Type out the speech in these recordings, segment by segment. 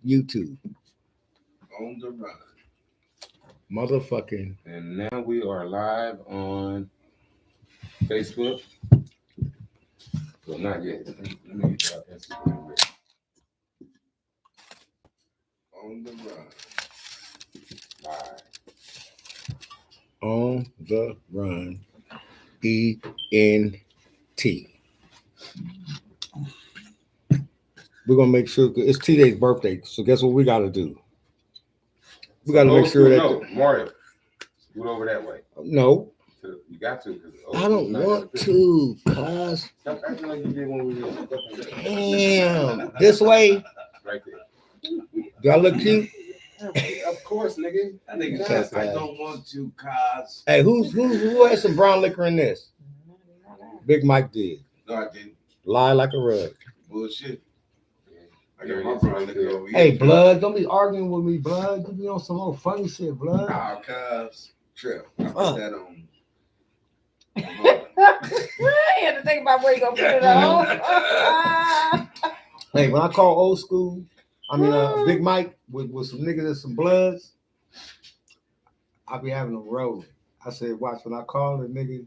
YouTube. On the run. Motherfucking. And now we are live on Facebook. Well, not yet. Let me get our Instagram ready. On the run. Live. On the run. ENT. We're gonna make sure it's TJ's birthday. So guess what we gotta do? We gotta make sure that No, Mario. Scoot over that way. no. You got to. I don't want to, cuz. Stop acting like you did when we were Damn. This way. right there. Do I look cute? Of course, nigga. That nigga says, I don't want to, cause. Hey, who had some brown liquor in this? Big Mike did. No, I didn't. Lie like a rug. Bullshit. I got my brother liquor over here. Hey, Blood, don't be arguing with me, Blood. You be on some old funny shit, Blood. Nah, cuz. Trip. I put that on. You had to think about where you gonna put it on. Hey, when I call old school, Big Mike with some niggas and some Bloods, I be having them rolling. I said, watch, when I call the nigga,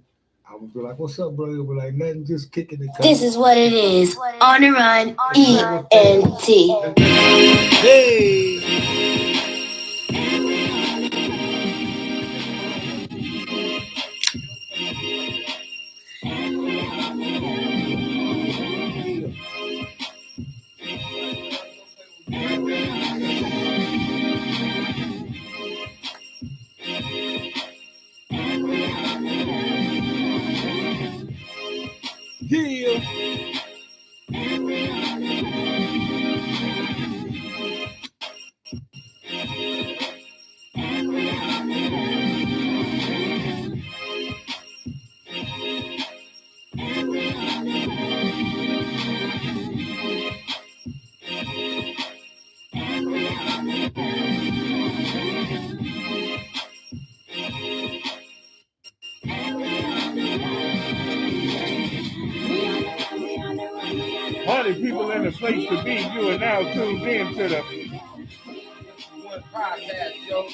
I would be like, what's up, bro? He'll be like, nothing, just kicking it. This is what it is. On the run, ENT. Hey! Yeah. Party people in the place to be. You are now tuned in to the One podcast, yo.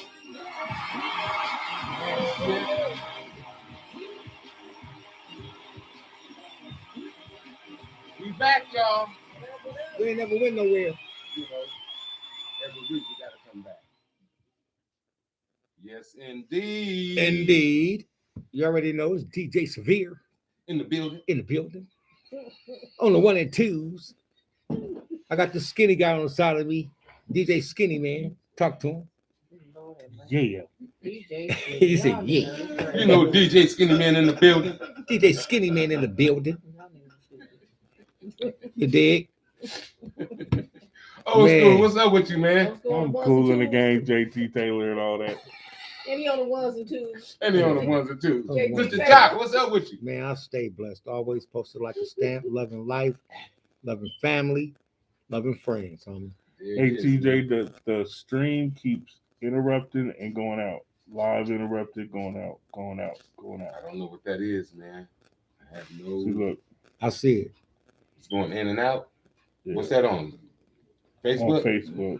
We back, y'all. We ain't never went nowhere. You know, every week we gotta come back. Yes, indeed. Indeed. You already know it's DJ Severe In the building. in the building. On the 1 and 2s. I got the skinny guy on the side of me. DJ Skinny Man. Talk to him. yeah. He said, yeah. You know, DJ Skinny Man in the building. DJ Skinny Man in the building. You dig? Oh, Man. school, what's up with you, man? I'm cool in the game, JT Taylor and all that. Any on the ones and twos. And he on the ones and twos. Oh, Mr. wow. Jock, what's up with you? Man, I stay blessed. Always posted like a stamp. Loving life. Loving family. Loving friends, homie. Hey, TJ, the stream keeps interrupting and going out. Live interrupted, going out, going out, going out. I don't know what that is, man. I have no. See, look. I see it. It's going in and out. Yeah. What's that on? Facebook? On Facebook.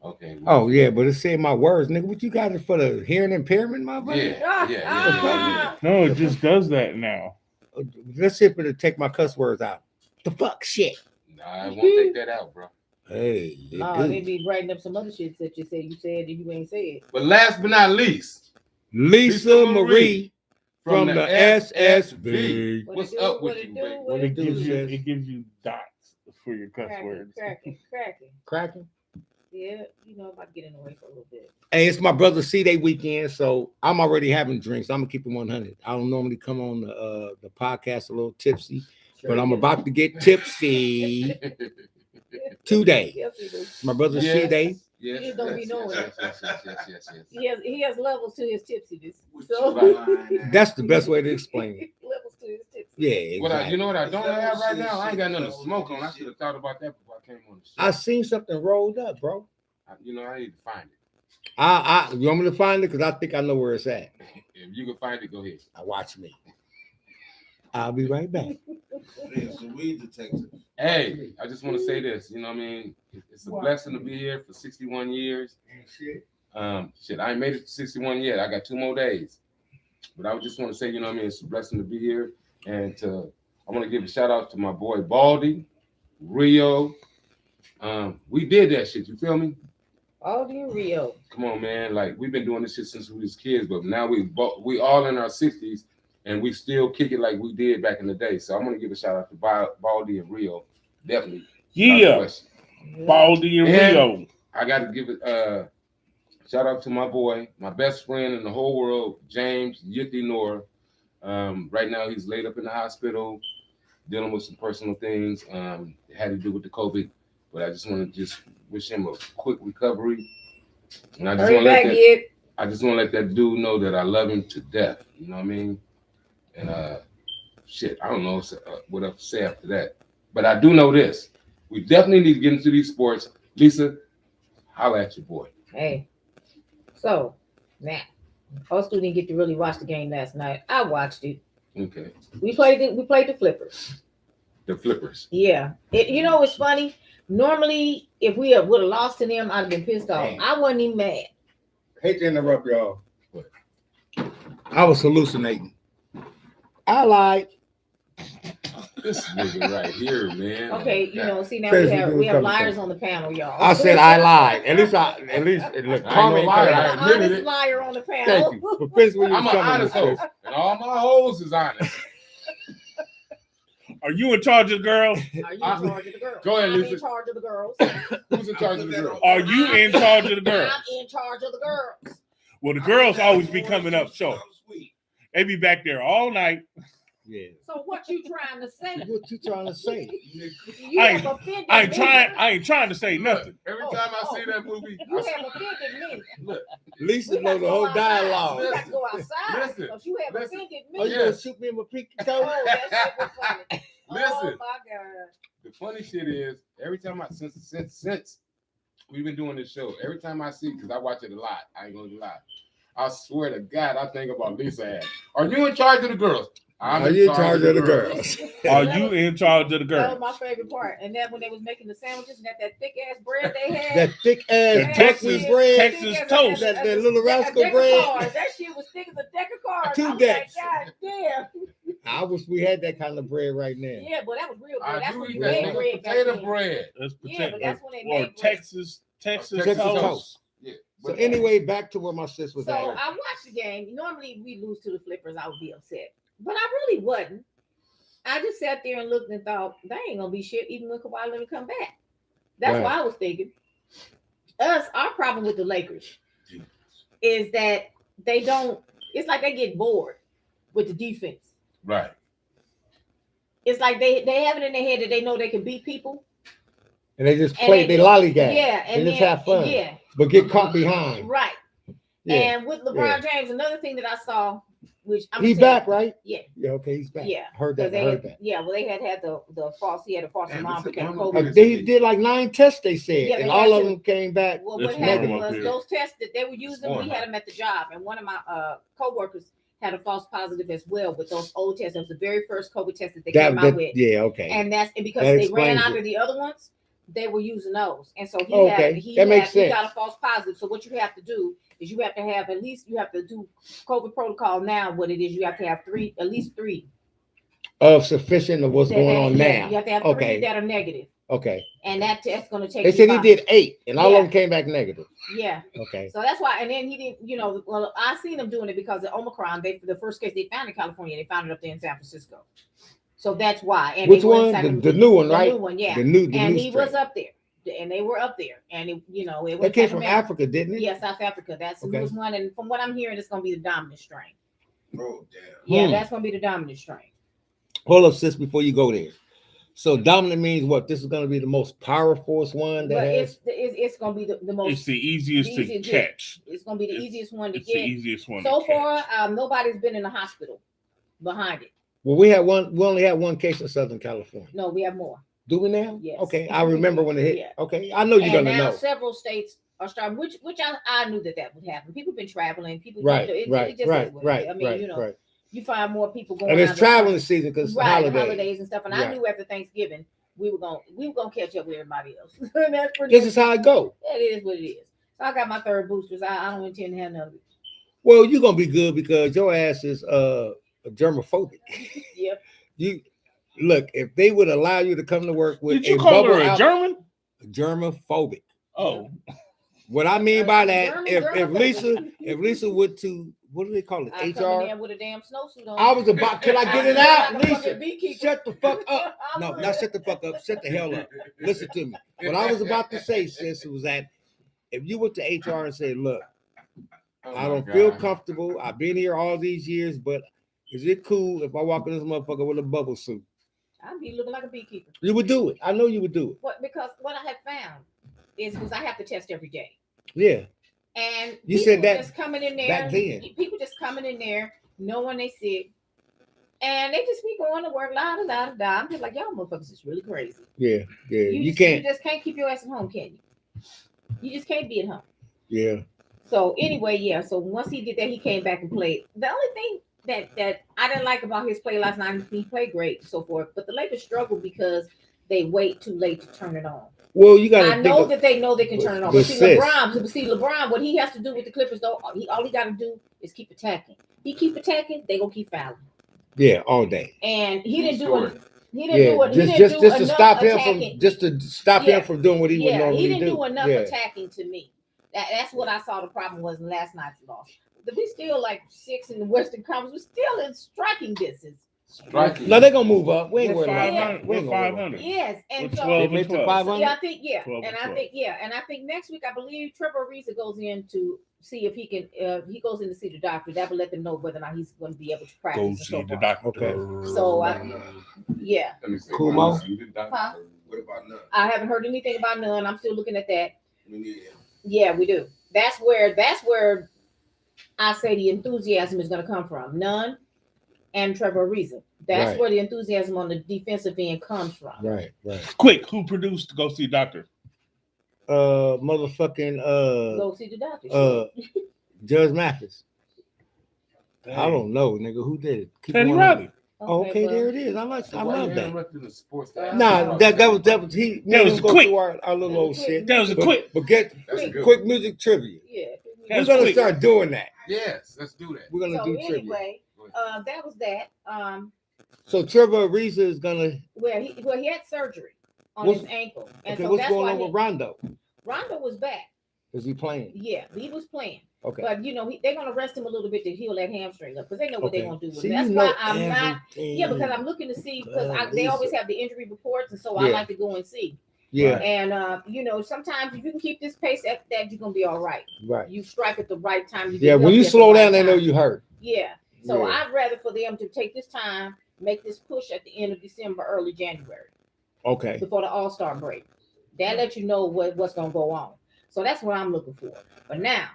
Okay. Oh, yeah, but it said my words. Nigga, what you got it for the hearing impairment, motherfucker? Yeah. No, it just does that now. Let's see if it'll take my cuss words out. The fuck shit. Nah, I won't take that out, bro. Hey, No, they be writing up some other shit that you said and you ain't said. But last but not least, Lisa Marie from the SSB. SSB. What's up with you, baby? What it do, sis? It gives you dots for your cuss words. Cracking. Yeah, you know, if I get in the way for a little bit. Hey, it's my brother's C-Day weekend, so I'm already having drinks. I'm gonna keep it 100. I don't normally come on the podcast a little tipsy, but I'm about to get tipsy today. Yes, he do. My brother's Yes. C-Day. Yes, You just don't be knowing it. yes. He has levels to his tipsiness. What So you lying That's the best way to explain it. levels to his tipsiness. Yeah, What exactly. you know what I don't have right now? I ain't got nothing to smoke on. I should have thought about that before I came on the show. I seen something rolled up, bro. You know, I need to find it. You want me to find it? Because I think I know where it's at. If you can find it, go ahead. Now watch me. I'll be right back. It's a weed detective. Hey, I just want to say this. You know what I mean? It's a blessing to be here for 61 years. Shit. Shit, I ain't made it to 61 yet. I got 2 more days. But I just want to say, you know what I mean? It's a blessing to be here. And I want to give a shout out to my boy Baldy, Rio. We did that shit. You feel me? Aldi and Rio. Come on, man. Like, we've been doing this shit since we was kids, but now we all in our 60s and we still kick it like we did back in the day. So I'm gonna give a shout out to Baldy and Rio. Definitely. Yeah, Baldy and Rio. I gotta give it shout out to my boy, my best friend in the whole world, James Yutti Nor. Right now he's laid up in the hospital, dealing with some personal things. It had to do with the COVID, but I just want to wish him a quick recovery. And I just want to let that dude know that I love him to death. You know what I mean? And shit, I don't know what else to say after that. But I do know this: we definitely need to get into these sports. Lisa, holla at your boy. Hey, so now, us didn't get to really watch the game last night. I watched it. Okay. We played the flippers. The flippers. Yeah. You know what's funny? Normally, if we would have lost to them, I'd have been pissed off. Damn. I wasn't even mad. Hate to interrupt y'all. I was hallucinating. I lied. This nigga right here, man. Okay, you know, see now Crazy we have dude liars coming. on the panel, y'all. I said I lied. At least look. I Call ain't me gonna lie, We I have an admitted honest it. liar on the panel. Thank you. But Chris, when you I'm was an coming honest with hoe, this, and all my hoes is honest. Are you in charge of the girls? Are you in charge of the girls? Go ahead, I'm Lisa. in charge of the girls. Who's in charge of the girl? Are you in charge of the girls? I'm in charge of the girls. Well, the girls always be coming up short. They be back there all night. yeah. So what you trying to say? What you trying to say? You have offended me. I ain't trying to say nothing. Every time I see that movie, You have offended me. look, Lisa We know got to the go whole outside. dialogue. We got to go outside Listen, because you have listen. offended Oh, me. you gonna shoot me in my pinky toe? Oh, that shit was funny. Oh listen. my god. The funny shit is, every time since we've been doing this show, every time I see, because I watch it a lot, I ain't gonna lie. I swear to God, I think about Lisa ass. Are you in charge of the girls? Are you in charge of the girls? Are you in charge of the That girls? was my favorite part. And that when they was making the sandwiches and that thick ass bread they had. That thick The ass Texas- buckwheat bread. Texas toast. That little a rascal deck of bread. cards. That shit was thick as a deck of cards. 2 I was decks. like, God damn. I wish we had that kind of bread right now. Yeah, but that was real good. I That's do when eat you that made nigga bread back potato then. bread. Let's Yeah, but that's when they or made bread. Texas Texas Texas toast. toast. Yeah. So anyway, back to where my sis was So at. I watched the game. Normally, if we lose to the Flippers, I would be upset, but I really wasn't. I just sat there and looked and thought, they ain't gonna be shit even when Kawhi Leonard come back. That's Right. what I was thinking. Our problem with the Lakers is that they don't. It's like they get bored with the defense. Right. It's like they have it in their head that they know they can beat people. And they just And play, they lollygag. Yeah, They and just then, have fun. Yeah, But get caught behind. right. Yeah. And with LeBron James, another thing that I saw, which I'm He's back, right? Yeah. Yeah, okay, he's back. Yeah, Heard that. They I heard had, that. yeah, well, they had the false. He had a false Damn, alarm it's a because of camera. COVID. They did like 9 tests, they said, Yeah, and they all had of to. them came back. Well, It's what happened warm up was here. those tests that they were using, we had them at the job, and one of my coworkers had a false positive as well with those old tests. It was the very first COVID test that they came out with, yeah, okay. and that's and because That they ran explains out it. of the other ones, they were using those, and so he Okay, that makes he got sense. a false positive. So what you have to do is you have to have at least you have to do COVID protocol now. What it is, you have to have at least three Of sufficient of what's going on yeah, now. You have to have Okay. 3 that are negative, Okay. and that test's going to take. They you said he 5. did 8, and all Yeah. of them came back negative. Yeah. Okay. So that's why, and then he didn't, well, I seen them doing it because of Omicron. The first case they found in California, they found it up there in San Francisco. So that's why. And Which they were one? inside The new one, the right? new one, yeah. The new And he was strain. up there, and they were up there, and it That was came from Africa, didn't it? Yeah, South Africa. That's Okay. who was one, and from what I'm hearing, it's going to be the dominant strain. Oh, damn. Yeah, Hmm. that's going to be the dominant strain. Hold up, sis, before you go there. So dominant means what? This is going to be the most powerful one that But has. it's going to be the most. It's the easiest to easiest, catch. It's going to be the easiest one to It's the get. easiest one. So to catch. far, nobody's been in the hospital behind it. Well, we only had one case in Southern California. No, we have more. Do we now? Yes. Okay, I remember when it hit. Yeah. Okay, I know you're And gonna now know. several states are starting, which I knew that would happen. People been traveling. People, Right, it right, just is right, what it right, is. I mean, right, right. you find more people going. And out it's of the traveling country. season because Right, holidays. holidays and stuff. And I Right. knew after Thanksgiving we were gonna catch up with everybody else. That's pretty This much- is how it go. Yeah, it is what it is. So I got my third boosters. I don't intend to have none of it. Well, you're gonna be good because your ass is germophobic. Yep. You look, if they would allow you to come to work with Did you a call bubble her a out, German? germophobic. Oh, What I mean by that, German if germophobic. Lisa would to what do they call it? I come in HR. there with a damn snowsuit on. I was about, can I get it I'm out, like a Lisa? fucking beekeeper. Shut the fuck up. I'm No, real. not shut the fuck up. Shut the hell up. Listen to me. What I was about to say, sis, was that if you went to HR and said, look, Oh I my don't feel God. comfortable. I've been here all these years, but is it cool if I walk in this motherfucker with a bubble suit? I'd be looking like a beekeeper. You would do it. I know you would do it. What? Because what I have found is because I have to test every day. Yeah. And You people said that just coming in there. back then. People just coming in there, knowing they sick, and they just be going to work, la da da da da. I'm just like, y'all motherfuckers is really crazy. Yeah. Yeah. You You can't. just can't keep your ass at home, can you? You just can't be at home. Yeah. So anyway, yeah. So once he did that, he came back and played. The only thing that I didn't like about his play last night, he played great, so forth. But the Lakers struggled because they wait too late to turn it on. Well, you got to I think know of, that they know they can turn it on. but But see, sis- LeBron, what he has to do with the Clippers, though, all he got to do is keep attacking. He keep attacking, they gonna keep fouling. yeah, all day. And he didn't do Story. it. He didn't Yeah, do it. just to stop him from Yeah. him from doing what he would Yeah, normally he didn't do do. enough Yeah. attacking to me. That's what I saw the problem was in last night's loss. We still like 6 in the Western Conference. We're still in striking distance. Striking. No, they're gonna move up. We ain't we're worried about that. 500. We ain't We're gonna worry about 500. Yes, and We're so 12 They and made to 12. 500. yeah, I think 12 and and I 12. think and I think next week I believe Trevor Ariza goes in to see if he can. He goes in to see the doctor. That will let them know whether or not he's going to be able to practice. Go and see so the forth. doctor. Okay. So yeah, Let me see. Kumo? Huh? What about none? I haven't heard anything about none. I'm still looking at that. We need him. Yeah, we do. That's where I say the enthusiasm is going to come from. None and Trevor Ariza. That's Right. where the enthusiasm on the defensive end comes from. Right, right. Quick, who produced Go See Doctor? Motherfucking Go see the doctor. Judge Mathis. I don't know, nigga. Who did it? Keep Teddy going Riley. on. Okay, well, there it is. I love that. Interrupting the sports. Nah, that was he. That was Let him go quick. through our little old shit. That was a quick. But get That's a good quick music trivia. Yeah. We're That's gonna quick. start doing that. Yes, let's do that. We're gonna So do trivia. anyway, that was that. So Trevor Ariza is gonna. Where he had surgery on What's- his ankle, and Okay, so what's that's going why on with Rondo? Rondo was back. Is he playing? Yeah, he was playing, Okay. but they're gonna rest him a little bit to heal that hamstring up because they know what they're gonna do with See, him. That's you know why I'm not. everything. Yeah, because I'm looking to see because they Lisa. always have the injury reports, and so I Yeah. like to go and see. Yeah, And sometimes if you can keep this pace at that, you're gonna be all right. right. You strike at the right time. You Yeah, get when you healthy at the slow right down, they know time. you hurt. Yeah. So Yeah. I'd rather for them to take this time, make this push at the end of December, early January, Okay. before the All-Star break. That lets you know what's gonna go on. So that's what I'm looking for. But now,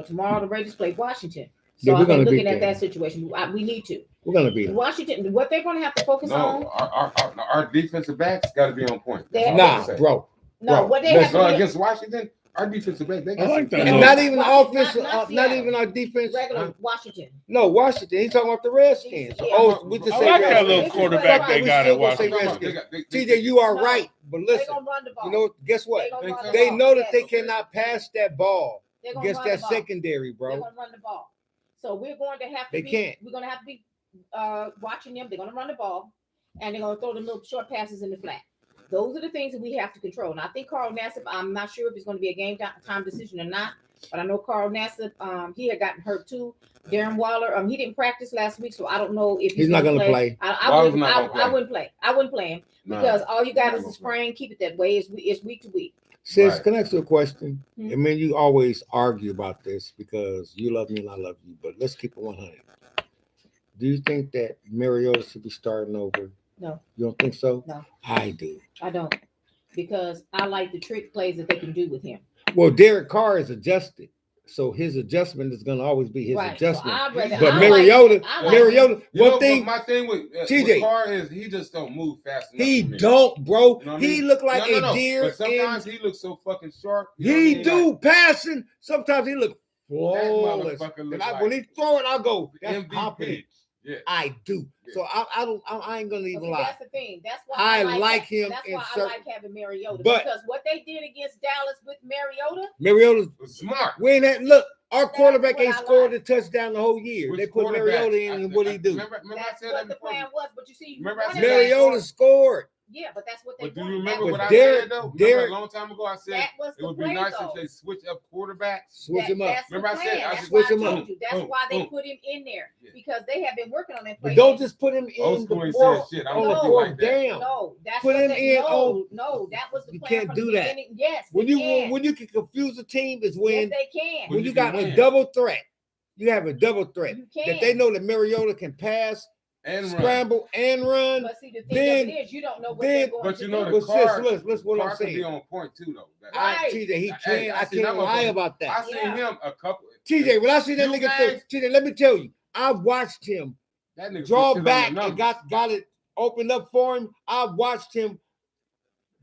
tomorrow the Raiders play Washington. So Yeah, we're I've been gonna looking beat at them. that situation. We need to. We're gonna beat them. Washington, what they're gonna have to focus on. No, our defensive backs got to be on point. That's They- all I'm Nah, saying. bro. No, Bro, what they let's have So to be against Washington, our defensive back, they I got like that. And No. not even Washington, offensive, not not Seattle. even our defense. regular Washington. No, Washington. He's talking about the Redskins. Yeah. Oh, we just I say like that Redskins. little This is quarterback what- they We got still at gonna say Washington. Redskins. TJ, you are No. right, but They're listen. gonna run the ball. You know, guess what? They're gonna run the They ball. know that they Yes. cannot pass that ball They're gonna against run that the ball. secondary, They're bro. gonna run the ball. So we're going to have to They be, can't. We're gonna have to be watching them. They're gonna run the ball and they're gonna throw them little short passes in the flat. Those are the things that we have to control. And I think Carl Nassib, I'm not sure if it's going to be a game time decision or not, but I know Carl Nassib, he had gotten hurt too. Darren Waller, he didn't practice last week, so I don't know if He's not gonna play. I Waller's wouldn't, not gonna play. I wouldn't play. I wouldn't play him Nah. because all you got Not is a gonna sprain. Keep it that way. It's week to week. Sis, Right. can I ask you a question? Hmm. I mean, you always argue about this because you love me and I love you, but let's keep it 100. Do you think that Mariota should be starting over? No. You don't think so? No. I do. I don't, because I like the trick plays that they can do with him. Well, Derek Carr is adjusted, so his adjustment is going to always be his Right. So adjustment. I'd rather, But I Mariota, I like- Mariota, You know, one thing, my thing with TJ. Carr is he just don't move fast enough. he for me. don't, bro. You know what I He mean? look like No, a deer. But sometimes he looks so fucking sharp. you know He what I mean? do passing. Sometimes he look That flawless. motherfucker And look I, like when he throw it, I'll go. That's MVP. confidence. Yeah. I do. Yeah. So I ain't gonna But even see, lie. that's the thing. That's why I I like that. him That's in why I certain- like having Mariota But- because what they did against Dallas with Mariota, Mariota's It was smart. we ain't had look. Our That's quarterback what ain't I scored like. a touchdown the whole year. Which They put quarterback? Mariota in, and what he do? Remember I that's said what that the before. plan was. But you see, Remember I running said back that Mariota scored. Yeah, but that's what they But do wanted. you That remember was what the I Derek- said though? Derek- Remember a long time ago I said That was it the would be play, nice though. if they switch up quarterbacks. Switch him up. That's the Remember I said- plan. I That's said- why I switch him told up. you. That's Boom, why they boom. put him in there Yeah. because they have been working on that play. But don't just put him Old in school the ain't fourth. saying shit. I On don't the think you fourth like that. down. No, that's Put what him they, in no, on- no, that was the You plan can't from do the that. beginning. Yes, When they you can. when you can confuse a team is Yes, when they can. when you you can got a win. double threat. You have a double threat You that can. they know that Mariota can pass, And run. scramble, and run. But see, the thing Then- of it is, you don't know what then- they're going But to you know do. the But car, listen, what I'm car can be saying. on point too though. Right. TJ, he Hey, can. I I seen can't that lie motherfucker. about I that. seen Yeah. him a couple. TJ, when I see that You nigga, guys- TJ, let me tell you, I watched him That nigga draw put shit on back the and numbers. got it opened up for him. I watched him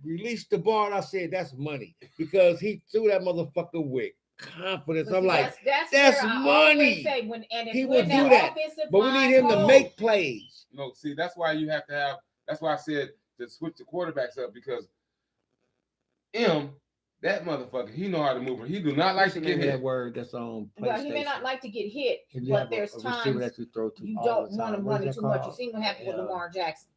release the ball, and I said, "That's money," because he threw that motherfucker with confidence. But I'm see, like, that's that's where I money. always say when and if He when will do that, offensive but we line need him to holds, make plays. No, see, that's why you have to have. That's why I said to switch the quarterbacks up because that motherfucker, he know how to move. He do not like to get hit. word that's on Well, he may not like to get hit, If you but have there's a receiver times that you throw to you all don't the want time. him What is running that too much. You called? seen what happened with Yeah. Lamar Jackson.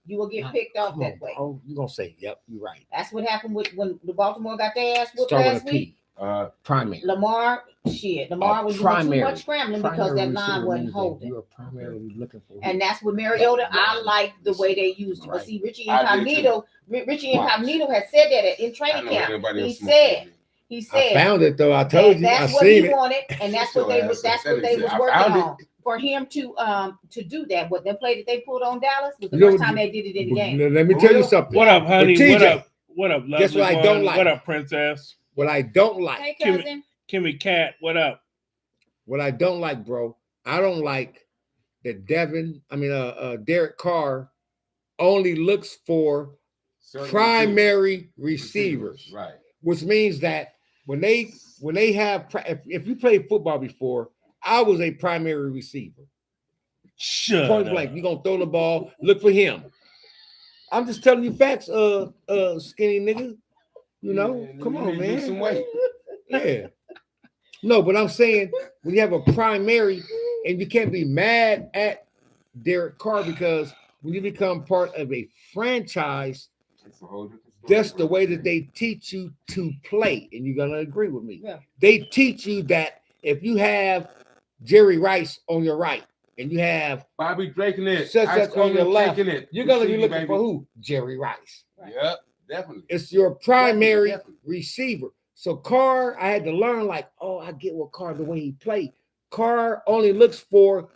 You will get picked off Come that on, way. bro. You gonna say, "Yep, you're right." That's what happened with when the Baltimore got their ass whooped Start with last a week. P. Primary. Lamar was doing too primary. much scrambling because that line wasn't holding. You're primarily looking for. And that's what Mariota. I Right. like the way they used it. But Right. see, Richie I did Incognito had said that in I training know ain't camp. nobody He else smoking said, with me. he I said found it though. I told you. I that's what seen he it. wanted, and that's what they Your was. ass That's up. what they That was nigga said, I working found it. on for him to do that. What the play that they pulled on Dallas was the You know first what time you- they did it in the game. Let me For tell you real? something. What up, honey? But What TJ, up? What up, lovely guess what I don't one? like? What up, princess? What I don't like. Hey, Give me- cousin. Kimmy Cat, what up? What I don't like, bro. I don't like that Derek Carr only looks for Certain primary receivers, Right. which means that when they have if you played football before, I was a primary receiver. Shut Point up. blank, you're gonna throw the ball, look for him. I'm just telling you facts, skinny nigga. You know, Yeah, come you on, need to lose man. some weight. Yeah. No, but I'm saying when you have a primary, and you can't be mad at Derek Carr because when you become part of a franchise, It's a whole different story, that's the bro. way that they teach you to play. And you're gonna agree with me. Yeah. They teach you that if you have Jerry Rice on your right and you have Bobby Draking it. Such Ice on your cream left, taking it. you're We gonna see be you, looking baby. for who? Jerry Rice. Right. Yep, definitely. It's your primary Definitely. receiver. So Carr, I had to learn, like, oh, I get what Carr, the way he played. Carr only looks for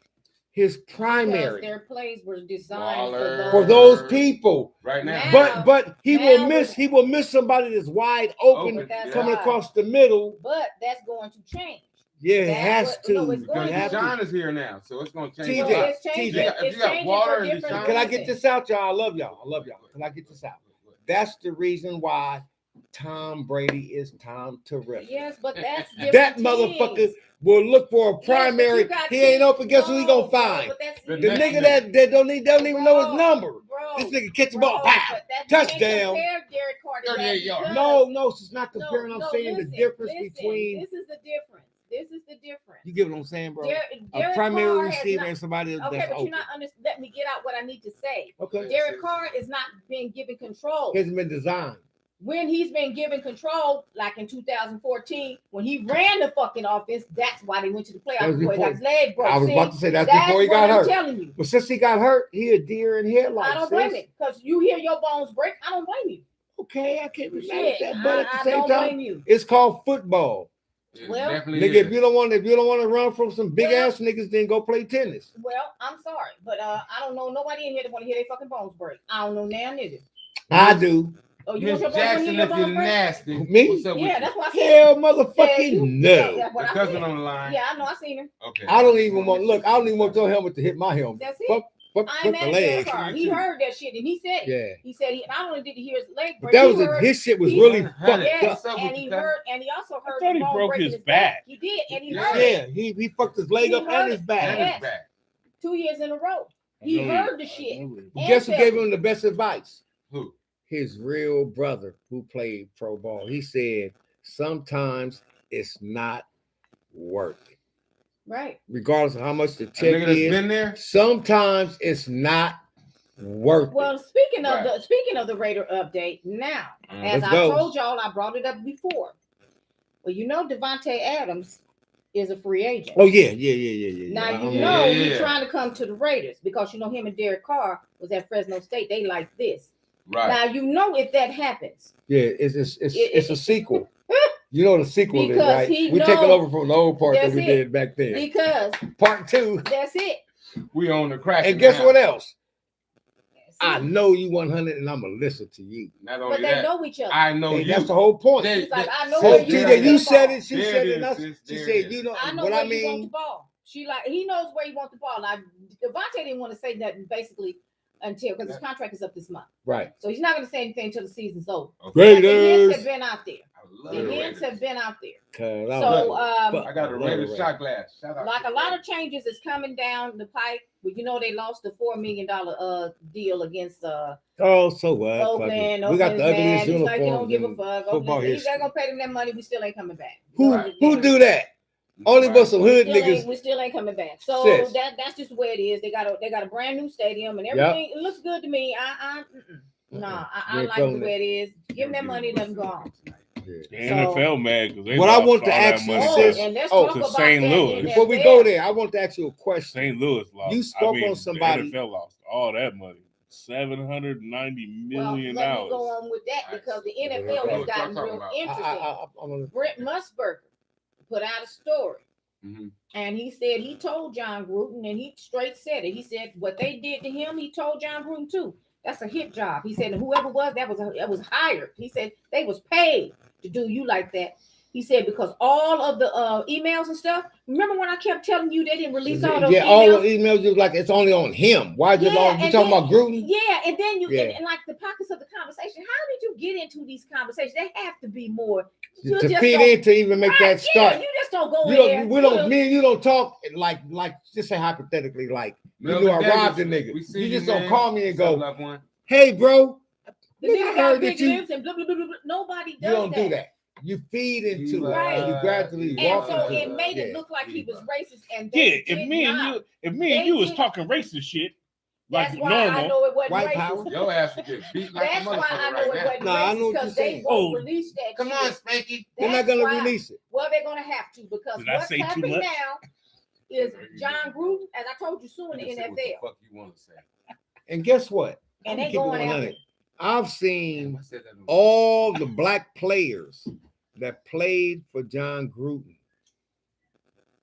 his Because primary their plays were designed Waller. for those people. Right now. Now- But he will now miss. with- He will miss somebody that's wide open Open, That's coming why. across the middle. But that's going to change. Yeah, it That has what- to. no, it's You going Because have to. Deshaun is here now, so it's going to change. TJ, a lot. it's changing. TJ. If It's you got changing Waller for and different Deshaun- Can I get reasons. this out, y'all? I love y'all. I love y'all. Can I get this out? That's the reason why Tom Brady is Tom Terrific. Yes, but that's different. That motherfucker teams. will look for a Yes, but primary. you got He ain't teams- open. Guess who he gonna No, bro, find? but that's- The The next nigga nigga. that don't even know his Bro, number. bro, This nigga catch the bro, ball, pow, but that- touchdown. You can't compare Derek Carr to that 38 yards. because- No, it's not comparing. I'm saying listen, the difference listen, between. This is the difference. This is the difference. You get what I'm saying, bro? Derek A primary Carr has receiver not- and somebody Okay, that's but open. you're not let me get out what I need to say. Okay, Derek Carr is not being given control. hasn't been designed. When he's been given control, like in 2014, when he ran the fucking offense, that's why they went to the That playoffs was before he before- got his leg broke. I was See? about to say that's That's before he what got I'm hurt. telling you. But since he got hurt, he a deer in headlights. I don't blame sis. it because you hear your bones break. I don't blame you. Okay, I can't be mad Shit, at that, but at the I same don't time, blame you. it's called football. It Well, definitely Nigga, is. if you don't want to run from some big Well- ass niggas, then go play tennis. Well, I'm sorry, but I don't know nobody in here that want to hear their fucking bones break. I don't know now, neither. I do. Oh, you Miss want your bones to Jackson, hear your if you're bones break? nasty, Me? what's up Yeah, with that's you? what I said. Hell, Yeah, motherfucking you- no. That's what The I cousin said. on the line. Yeah, I know. I seen her. Okay. I don't even want look. I don't even want your helmet to hit my helmet. That's it. Fuck I ain't the mad at leg. Derek Carr. He heard that shit and he said it. Yeah, He said he not only did he hear his leg but break, that he was heard, his shit was he- really Honey, fucked yes, up. What's up and with he you, heard, and he also heard thought the he bone broke breaking his his back. back. He did, and he Yeah. heard it. Yeah, he fucked his leg He up heard and his it. back. And Yes. his back. 2 years in a row. He heard the shit. And Guess who felt gave it. him the best advice? Who? His real brother who played pro ball. He said, sometimes it's not worth it. Right. Regardless of how much the A check nigga that's is, been there. sometimes it's not worth it. Well, speaking of the Raider update, now, as Let's I go. told y'all, I brought it up before. Well, you know Devontae Adams is a free agent. Oh yeah. Now you I'm- know Yeah, he's yeah. trying to come to the Raiders because you know him and Derek Carr was at Fresno State. They like this. Right. Now you know if that happens, Yeah, it's a sequel. You know what a sequel is, Because right? he We taking knows- over from the old part that That's we it. did back then. because Part 2. that's it. We on the crack. And guess now. what else? See? I know you 100 and I'm gonna listen to you. Not But only they that, know each other. I know Hey, you. that's the whole point. They- He's like, they- I know So where you TJ, want you the said ball. it. She There said it it. is, She sis. There said, it you know I know what where I you want the mean. ball. She like he knows where you want the ball. Now Devontae didn't want to say nothing basically until because his contract is up this month, Right. so he's not going to say anything until the season's over. Okay. But the hints Raiders. have been out there. I love The the hints have Raiders. been out there. Cause So I got a love Raiders the shot glass. Shout out. like to a the lot Raiders. of changes is coming down the pipe. But you know they lost the $4 million deal against Oh, so what? Fuck Oakland. it. We got the Oakland's ugliest mad. He's like, they uniforms don't give a in fuck. football Oakland, history. they're gonna pay them that money. We still ain't coming back. Who do that? Only but some hood niggas. We still ain't coming back. So Sis. that's just the way it is. They got a brand new stadium and everything. It looks good to me. I ain't like feeling the way it is. Give them that money, let them go on. The NFL mad because they What I lost want to all that ask you, money sis- to And let's Oh, talk to about St. that. Louis. Before we go there, I want to ask you a question. St. Louis lost. You spoke on somebody- The NFL lost all that money. $790 Well, million. let me go on with that because the NFL has gotten real interesting. I'm gonna, Brent Musburger put out a story. Mhm. And he said he told John Gruden, and he straight said it. He said what they did to him, he told John Gruden too. That's a hit job. He said, and whoever was that was hired. He said they was paid to do you like that. He said because all of the emails and stuff. Remember when I kept telling you they didn't release all those yeah, emails? all the emails you like it's only on him. Why you Yeah, you and talking then- about Gruden? Yeah, and then you Yeah. and like the pockets of the conversation. How did you get into these conversations? They have to be more To just feed don't- in to even make that start. Yeah, you just don't go You in don't, there. we don't, me and you don't talk like just say hypothetically, like you Melvin knew I Davis, robbed the nigga. we see You just man. don't call me and What's up, go, loved one? hey bro, The nigga, nigga I got heard big that you lips and blah, blah, blah, blah, blah. Nobody does you don't do that. You feed into You, it. And you uh, gradually and And walk so into it made it Yeah. look like he was racist. And Yeah, they if did me not. and They you was did- talking racist shit, like That's why I normal. know it wasn't White racist. power. Your ass would get beat like That's a why I motherfucker know it right now. wasn't Nah, I know racist what because you're they saying. won't Oh. release that Come shit. on, Spanky. They're not That's gonna why- release it. Well, they're gonna have to because Did I what's say too happening much? now is John Gruden, as I told you, suing the You can say what the NFL, fuck you want to say. And guess what? and I'ma they keep it going 100. after. I've seen I said that on- all the black players that played for John Gruden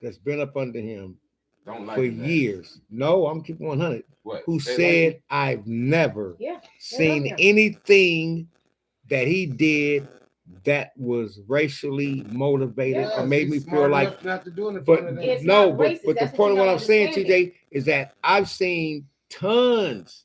that's been up under him Don't like for that. years. No, I'm keeping 100. What? Who They said like I've never Yeah, seen him. anything that he did that was racially motivated Yeah, or made me he's feel smart like. enough not to do it in But front of them. It's no, not but racist. the That's what point of you're what not I'm saying, understanding. TJ, is that I've seen tons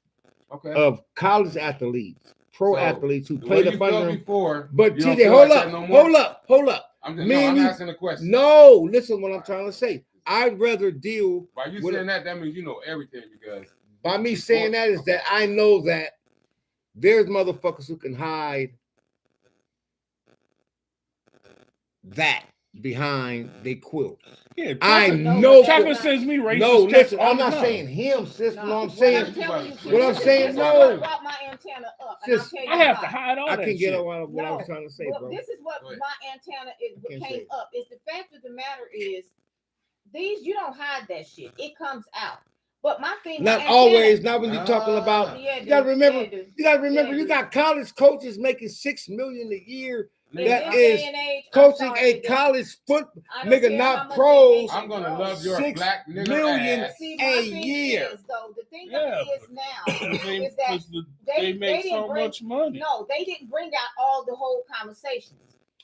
Okay. of college athletes, pro So, athletes who The way played you up under felt him. before, But you don't TJ, feel hold like up, that no more? hold up. I'm Me just, no, and I'm you- asking a question. No, listen what I'm trying to say. I'd rather deal By you with saying that means you know everything because by me saying that is that I know that there's motherfuckers who can hide that behind they quilt. Yeah, I Chopper- know Chopper for- sends me racist No, texts listen, all I'm the not time. saying him, sis. No, I'm What I'm saying telling you, what I'm saying, this is no. what brought my antenna up, and I'll Sis, tell you I have to why. hide all I that can shit. get on what I was No, trying to say, Well, bro. this is what Go ahead. my antenna is. What can't say came it. up is the fact of the matter is these you don't hide that shit. It comes out. But my thing, Not my always, not when you're talking Ah. about. Yeah, You gotta remember. dude. You gotta remember. Yeah, You dude. got college coaches making $6 million a year. In That this day is and age, I'm coaching sorry, a nigga. college foot I don't nigga, care not how much pros. they make I'm gonna you, love your 6 black nigga million ass. See, my a thing year. is though, the thing Yeah, of it is now They, is that 'cause they they make didn't so bring much money. no, they didn't bring out all the whole conversations.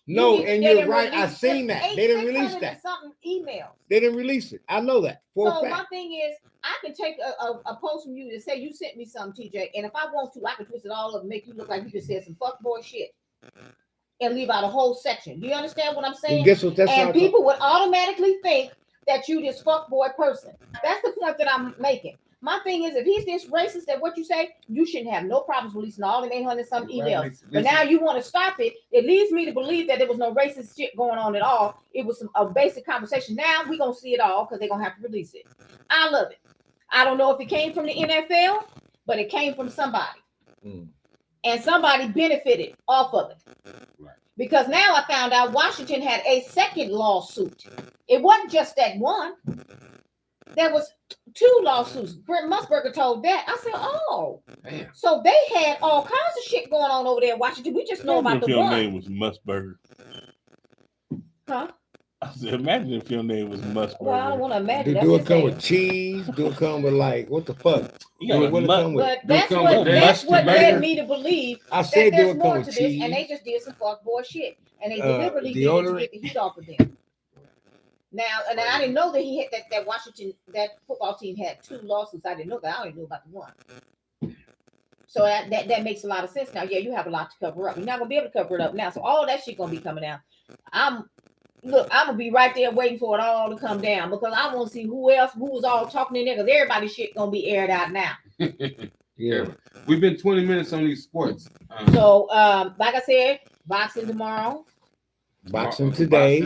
No, They and didn't you're right. I release seen just that. They didn't release 600 that. and something emails. They didn't release it. I know that for So a my fact. thing is, I can take a post from you and say you sent me something, TJ, and if I want to, I can twist it all up and make you look like you just said some fuckboy shit and leave out a whole section. Do you understand what I'm saying? And guess what? That's And how people would automatically think that you this fuckboy person. That's the point that I'm making. My thing is, if he's this racist that what you say, you shouldn't have no problems releasing all the 800 some emails. But now you want to stop it. It leads me to believe that there was no racist shit going on at all. It was a basic conversation. Now we're going to see it all because they're going to have to release it. I love it. I don't know if it came from the NFL, but it came from somebody. And somebody benefited off of it. Right. Because now I found out Washington had a second lawsuit. It wasn't just that one. There was 2 lawsuits. Brent Musburger told that. I said, oh. Damn. So they had all kinds of shit going on over there in Washington. We just know about If the your one. name was Musburger. Huh? I said, imagine if your name was Musburger. Well, I don't want to imagine. Do it come with cheese? Do it come with like what the fuck? You got What it come with? But that's come what with that's mustard, what led baby. me to believe I that said do there's it more come to with this, cheese. and they just did some fuckboy shit, and they deliberately did it to deodorant. get the heat off of them. Now, and I didn't know that he had that Washington that football team had 2 lawsuits. I didn't know that. I only knew about the one. So that makes a lot of sense now. Yeah, you have a lot to cover up. You're not gonna be able to cover it up now. So all that shit gonna be coming out. I'm gonna be right there waiting for it all to come down because I want to see who was all talking in there because everybody's shit gonna be aired out now. Yeah. We've been 20 minutes on these sports. So like I said, boxing tomorrow. Boxing today.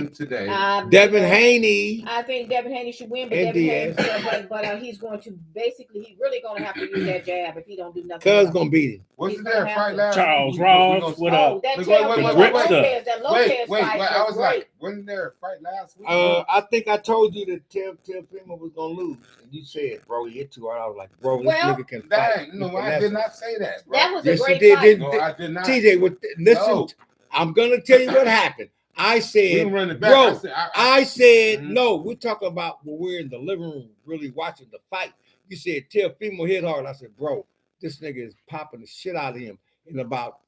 Devin Haney. I think Devin Haney should win, but And Devin Haney, but he's going to he's really going to have to use that jab if he don't do nothing. Cuz else. gonna beat him. Wasn't there a fight last Charles week? Ross, what up? Oh, that Wait, tail wait, beat wait, that wait, Lopez, that Lopez fight I was great. like, wasn't there a fight last week? I think I told you that Tim Primo was gonna lose, and you said, "Bro, he hit too hard." I was like, "Bro, this Well, nigga can fight." Dang, no, I did not say that, bro. That was Yes, a you great did, fight. didn't No, I did not. TJ, listen. No. I'm gonna tell you what happened. I We said, can run it back. bro, I said, Mhm. no. We're talking about when we're in the living room, really watching the fight. You said, "Tell Primo hit hard." I said, "Bro, this nigga is popping the shit out of him." And about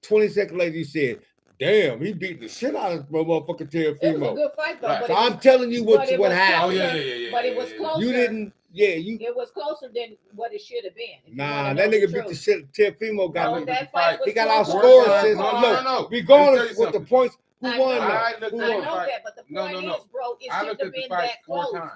20 seconds later, you said, "Damn, he beat the shit out of motherfucking Tell It was a Primo." good fight though. Right. But So it was, I'm telling you but it what was happened. closer, Oh, yeah. But it was yeah. closer. You didn't, you. It was closer than what it should have been. If you Nah, wanna that know nigga beat the truth. shit. Tell Primo got No, me. that fight was He got closer. outscored since. No. Regardless Let me tell you with the points, who I won know. though? I Who looked I at won? the know fight. that, but the No, point no. is, bro, it I shouldn't looked have at the been fight that 4 close. times.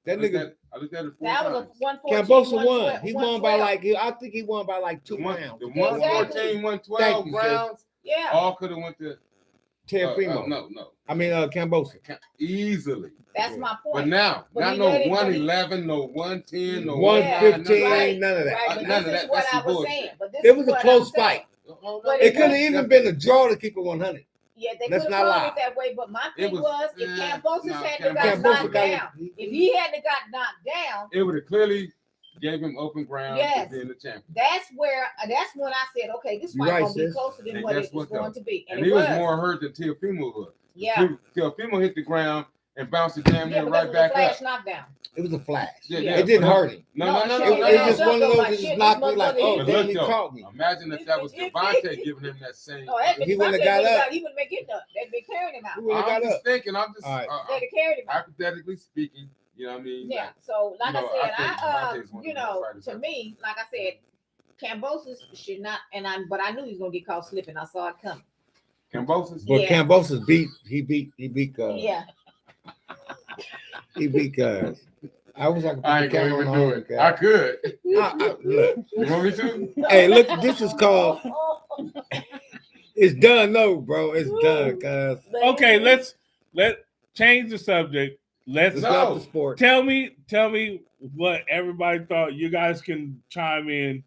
That nigga I looked at it 4 That times. was a 114. Cambosa won. 112. He won by I think he won by like 2 rounds. The Exactly. 114, 112 Thank you, sis. rounds Yeah. all could have went to Tell Primo. no. I mean, Cambosa. Easily. That's my point. But now, But not he no let it- 111, no 110, no 115, Right. none of that. Right, but None this of is that. what That's I some was bullshit. saying. But this It is was a what close I'm saying. fight. But It could have even been a draw to keep it 100. Yeah, they Let's could have not called lie. it that way, but my It thing was- was if Cambosa no, hadn't got Cambosa knocked got- down, if he hadn't got knocked down, It would have clearly gave him open ground Yes. to being the champion. that's when I said, okay, this You fight right, gonna be sis. closer than And what guess it was what, though? going to be, And it he was more hurt than Teofimo was. Yeah, Teofimo hit the ground and bounced it damn yeah, near because right it was a back flash up. knockdown. It was a flash. Yeah, It didn't but- hurt him. No. It was Yeah, just one of those like, that just shit, knocked this me like, motherfucker oh, But hit damn, look, he though, caught me. imagine if that was Devontae giving him that same. Oh, that He bitch wouldn't have Devontae got would've up. He wouldn't been getting up. They'd been carrying him out. He wouldn't have I'm got just up. thinking. I'm just All right. They'd have carried him out. hypothetically speaking. You know what I mean? Yeah. So, like you know, I said, I think Devontae's one of the best fighters to ever. me, like I said, Cambosis should not, but I knew he was gonna get caught slipping. I saw it coming. Cambosis. But Yeah. Cambosa beat Yeah. he beat I wish I could put I the ain't gonna camera even on do him, it. cuz. I could. Look. You want me to? Hey, look, this is called it's done, no, bro. It's done, cuz. Okay, let's change the subject. Let's It's No. not the sport. tell me what everybody thought. You guys can chime in.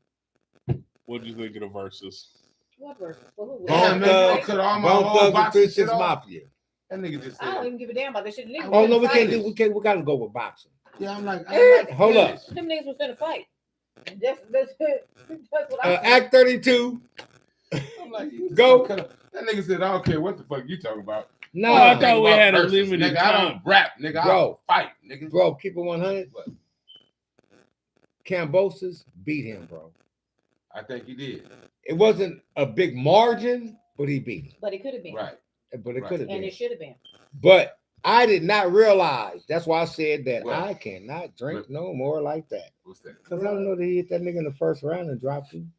What do you think of the verses? What verse? For who? Damn, Bone man, you Thugs, gonna cut all my Bone whole Thugs and boxing 36 shit off? Mafia. That nigga just I don't said. even give a damn about this shit. The niggas Oh was no, we finna can't fight. do. We gotta go with boxing. Yeah, I'm like, Hold up. Them niggas was finna fight. That's what I said. Act 32. I'm like, Go. That nigga said, I don't care what the fuck you talking about. No, Well, I thought we About had a versus, limited nigga. I time. don't rap, nigga. Bro. I fight, nigga. bro, keep it 100. Cambosis beat him, bro. I think he did. It wasn't a big margin, but he beat him. But it could have been. Right. But it Right. could have And been. it should have been. But I did not realize. That's why I said that What? I cannot drink What? no more like that. What's that? Because I don't know that he hit that nigga in the first round and dropped him.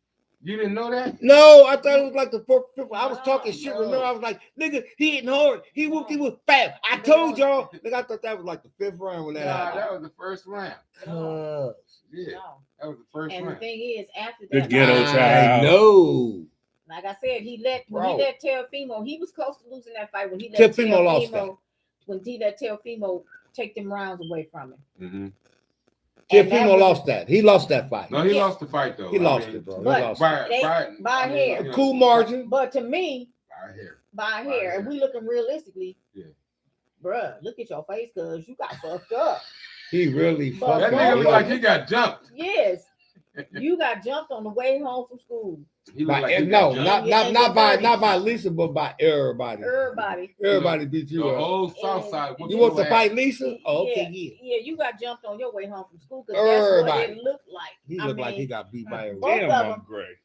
You didn't know that? No, I thought it was like the fourth, fifth. I was talking shit. No. Remember, I was like, nigga, he hitting hard. He whooped fast. I told y'all, nigga, I thought that was like the fifth round when that Nah, happened. that was the first round. Cuz. Yeah, No. that was the first And the round. thing is, after The that, ghetto like, child. I know. like I said, when Bro. he let Teofimo, he was close to losing that fight when he let Teofimo lost that. when he let Teofimo take them rounds away from him. Mm-hmm. Teofimo lost that. He lost that fight. No, he Yeah. lost the fight though. He lost it, bro. He But lost by, it. by hair. A cool margin. But to me, By hair. by hair, and we looking realistically, Yeah. bruh, look at your face, cause you got fucked up. He really But That fucked nigga up. look like he got jumped. Yes, you got jumped on the way home from school. He look By, like he no, got jumped. not by Lisa, but by everybody. Everybody beat you The up. whole South Side. You want to fight Lisa? Oh, okay, yeah. Yeah, you got jumped on your way home from school because that's what it looked like. He looked like he got beat by both everybody. of Damn, them. I'm great.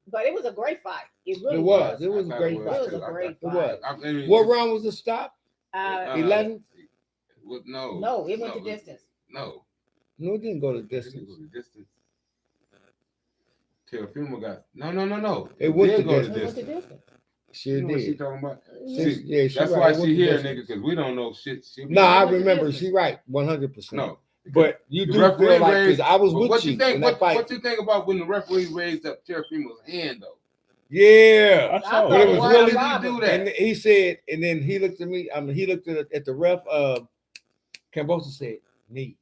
But it was a great fight. It really It was. was. It was a great It fight. was a great It fight. was. I mean, What round was the stop? 11? No. No, it went the distance. No. No, it didn't go the It distance. didn't go the distance. Teofimo got no. It went did the go distance. It went the distance. She You know what she did. talking about? She- yeah, she That's right. why It went she the here, distance. nigga, because we don't know shit. She be No, I went the remember. distance. She right, 100%. No. But you The do referee feel like raised- because I was But with what you you think? in that fight. What you think about when the referee raised up Teofimo's hand though? Yeah. I saw But it it. was Why really- did he do that? And he said, and then he looked at me. I mean, he looked at the ref. Cambosa said, "Knee."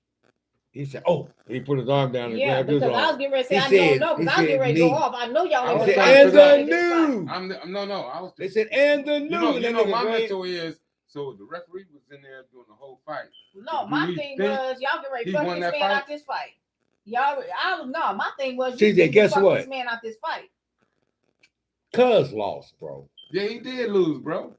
He said, "Oh," he put his arm down and Yeah, grabbed his because I was arm. getting ready to say He I said- don't know because he I was getting said ready to go knee. off. I know y'all I ain't was They gonna said, trying "And to the figure fight. new." No. I was. They said, "And the new." You know, And that my nigga ran- mental is so the referee was in there doing the whole fight. No, Do my we thing think was y'all get ready he to fuck won this that man fight? out this fight. My thing was TJ, you need to guess fuck what? this man out this fight. Cuz lost, bro. Yeah, he did lose, bro.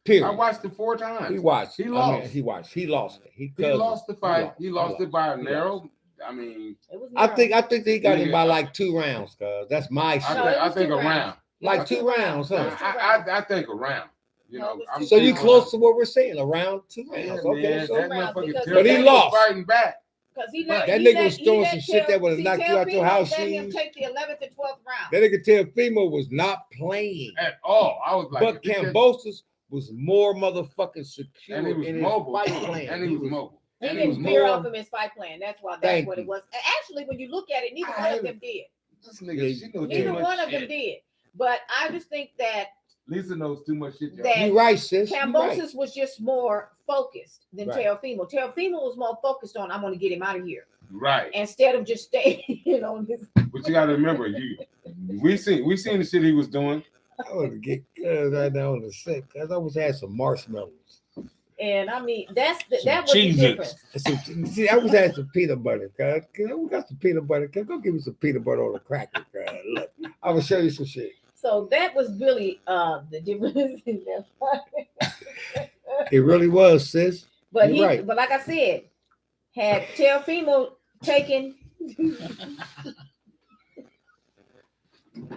Period. I watched it 4 times. He watched. He I mean, lost. he watched. He lost it. He lost the fight. He lost it by a He narrow. lost. I mean, It was I narrow. think they got him Nigga, by like 2 rounds, cuz that's my shit. No, it I was think 2 a round. rounds. Like It was 2 2 rounds, It huh? was 2 rounds. I think a round. You No, know, it was I'm 2 So you rounds. close to what we're saying, around 2 Yeah, rounds. man, Okay, so that rounds, motherfucker because- Teofimo But he was lost. fighting back. Because he But let that he nigga let- was he throwing let some shit that would've see, knocked you out your Teofimo house let him shoes. take the 11th and 12th round. that nigga Teofimo was not playing. At all. I was like, But if he just- Cambosis was more motherfucking secure and he was in mobile. his too. fight plan. And he was mobile. He And didn't was veer more- off of his fight plan. That's why. That's Thank what you. it was. And actually, when you look at it, neither one of them did. This nigga, she knows too Neither much one of them shit. did. But I just think that Lisa knows too much shit. Y'all. That- You right, sis. You right. Cambosis was just more focused than Right. Teofimo. Teofimo was more focused on, I'm going to get him out of here. Right. Instead of just staying on this. But you gotta remember, we seen the shit he was doing. I want to get cuz right now on the set because I wish I had some marshmallows. And I mean, that was Cheez-Its. the difference. See, I wish I had some peanut butter, cuz. We got some peanut butter. Cuz, go give me some peanut butter on a cracker, cuz. Look, I will show you some shit. So that was really the difference in that fight. It really was, sis. But You're right. but like I said, had Teofimo taken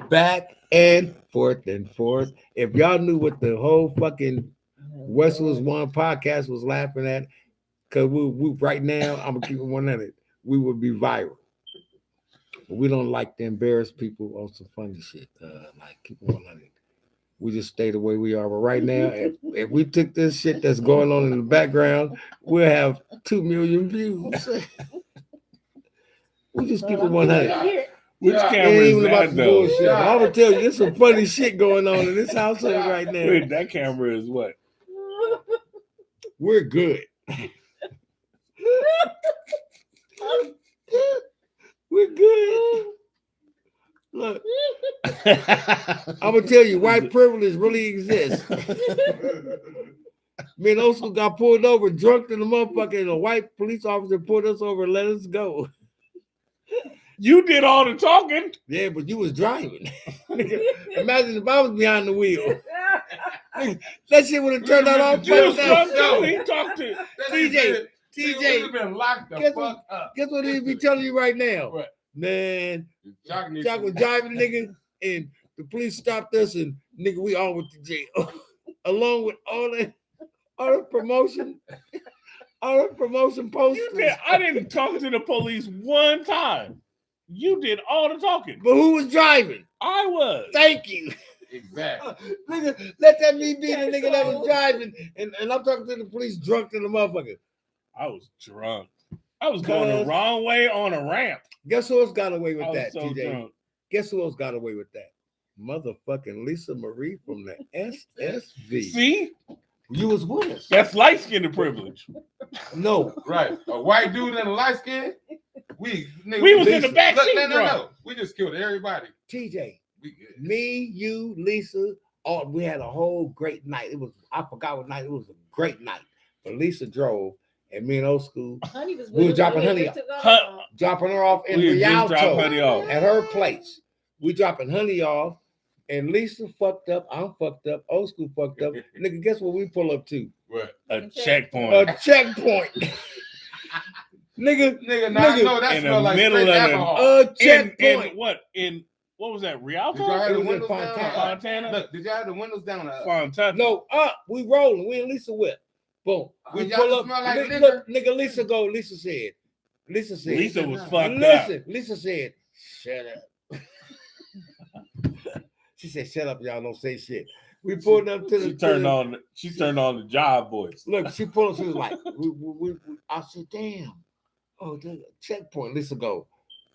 Back and forth and forth. If y'all knew what the whole fucking West Was One podcast was laughing at, because we right now, I'm gonna keep it 100, we would be viral. But we don't like to embarrass people on some funny shit. Like keep it 100. We just stay the way we are. But right now, if we took this shit that's going on in the background, we'll have 2 million views. We just keep it 100. Which Yeah. It camera ain't is even about that the though? bullshit. Yeah. I'm gonna tell you, there's some funny shit going on in this household right now. Wait, that camera is what? We're good. We're good. Look, I'm gonna tell you, white privilege really exists. Me and Oscar got pulled over, drunk in the motherfucker, and a white police officer pulled us over and let us go. You did all the talking. Yeah, but you was driving. Nigga, imagine if I was behind the wheel. That shit would have turned out all You was fucked up. drunk too. He talked to TJ, He would TJ, have been locked the Guess fuck up. guess what he'd be telling you right now? What? Man, Jock needs Jock to- was driving, nigga, and the police stopped us, and nigga, we all went to jail, along with all the promotion, all the promotion posters. You did. I didn't talk to the police one time. You did all the talking. But who was driving? I was. Thank you. Exactly. Nigga, let that me be the nigga that was driving, and I'm talking to the police drunk to the motherfucker. I was drunk. I was going the Cuz- wrong way on a ramp. Guess who else got away with I was that, so TJ? drunk. Guess who else got away with that? Motherfucking Lisa Marie from the SSV. See, You was with us. that's light skin privilege. No. Right. A white dude in a light skin. We We was in the Lisa. back Look, seat no. drunk. We just killed everybody. TJ, We good. me, you, Lisa, all we had a whole great night. It was, I forgot what night. It was a great night. But Lisa drove, and me and old school Honey was We was with us. dropping We Honey just took off. Hun- dropping her off in We had just dropped Rialto Honey off. at her place. We dropping Honey off, and Lisa fucked up. I'm fucked up. Old school fucked up. Nigga, guess what we pull up to? What? A checkpoint. A checkpoint. Nigga, Nigga, now I know that in the smell like middle straight of the- alcohol. a in checkpoint. what was that? Rialto? Did y'all have It the was in windows down? Fontana. Fontana? Look, did y'all have the windows down? Fontana. No, we rolling. We in Lisa whip. Boom. We Y'all pull up. smell like Look, liquor? nigga, Lisa go. Lisa said. Lisa was fucked up. Listen, Lisa said, shut up. She said, shut up, y'all don't say shit. We pulled up to the She turned to on the job voice. Look, she pulled up, she was like, I said, damn. Oh, the checkpoint. Lisa go,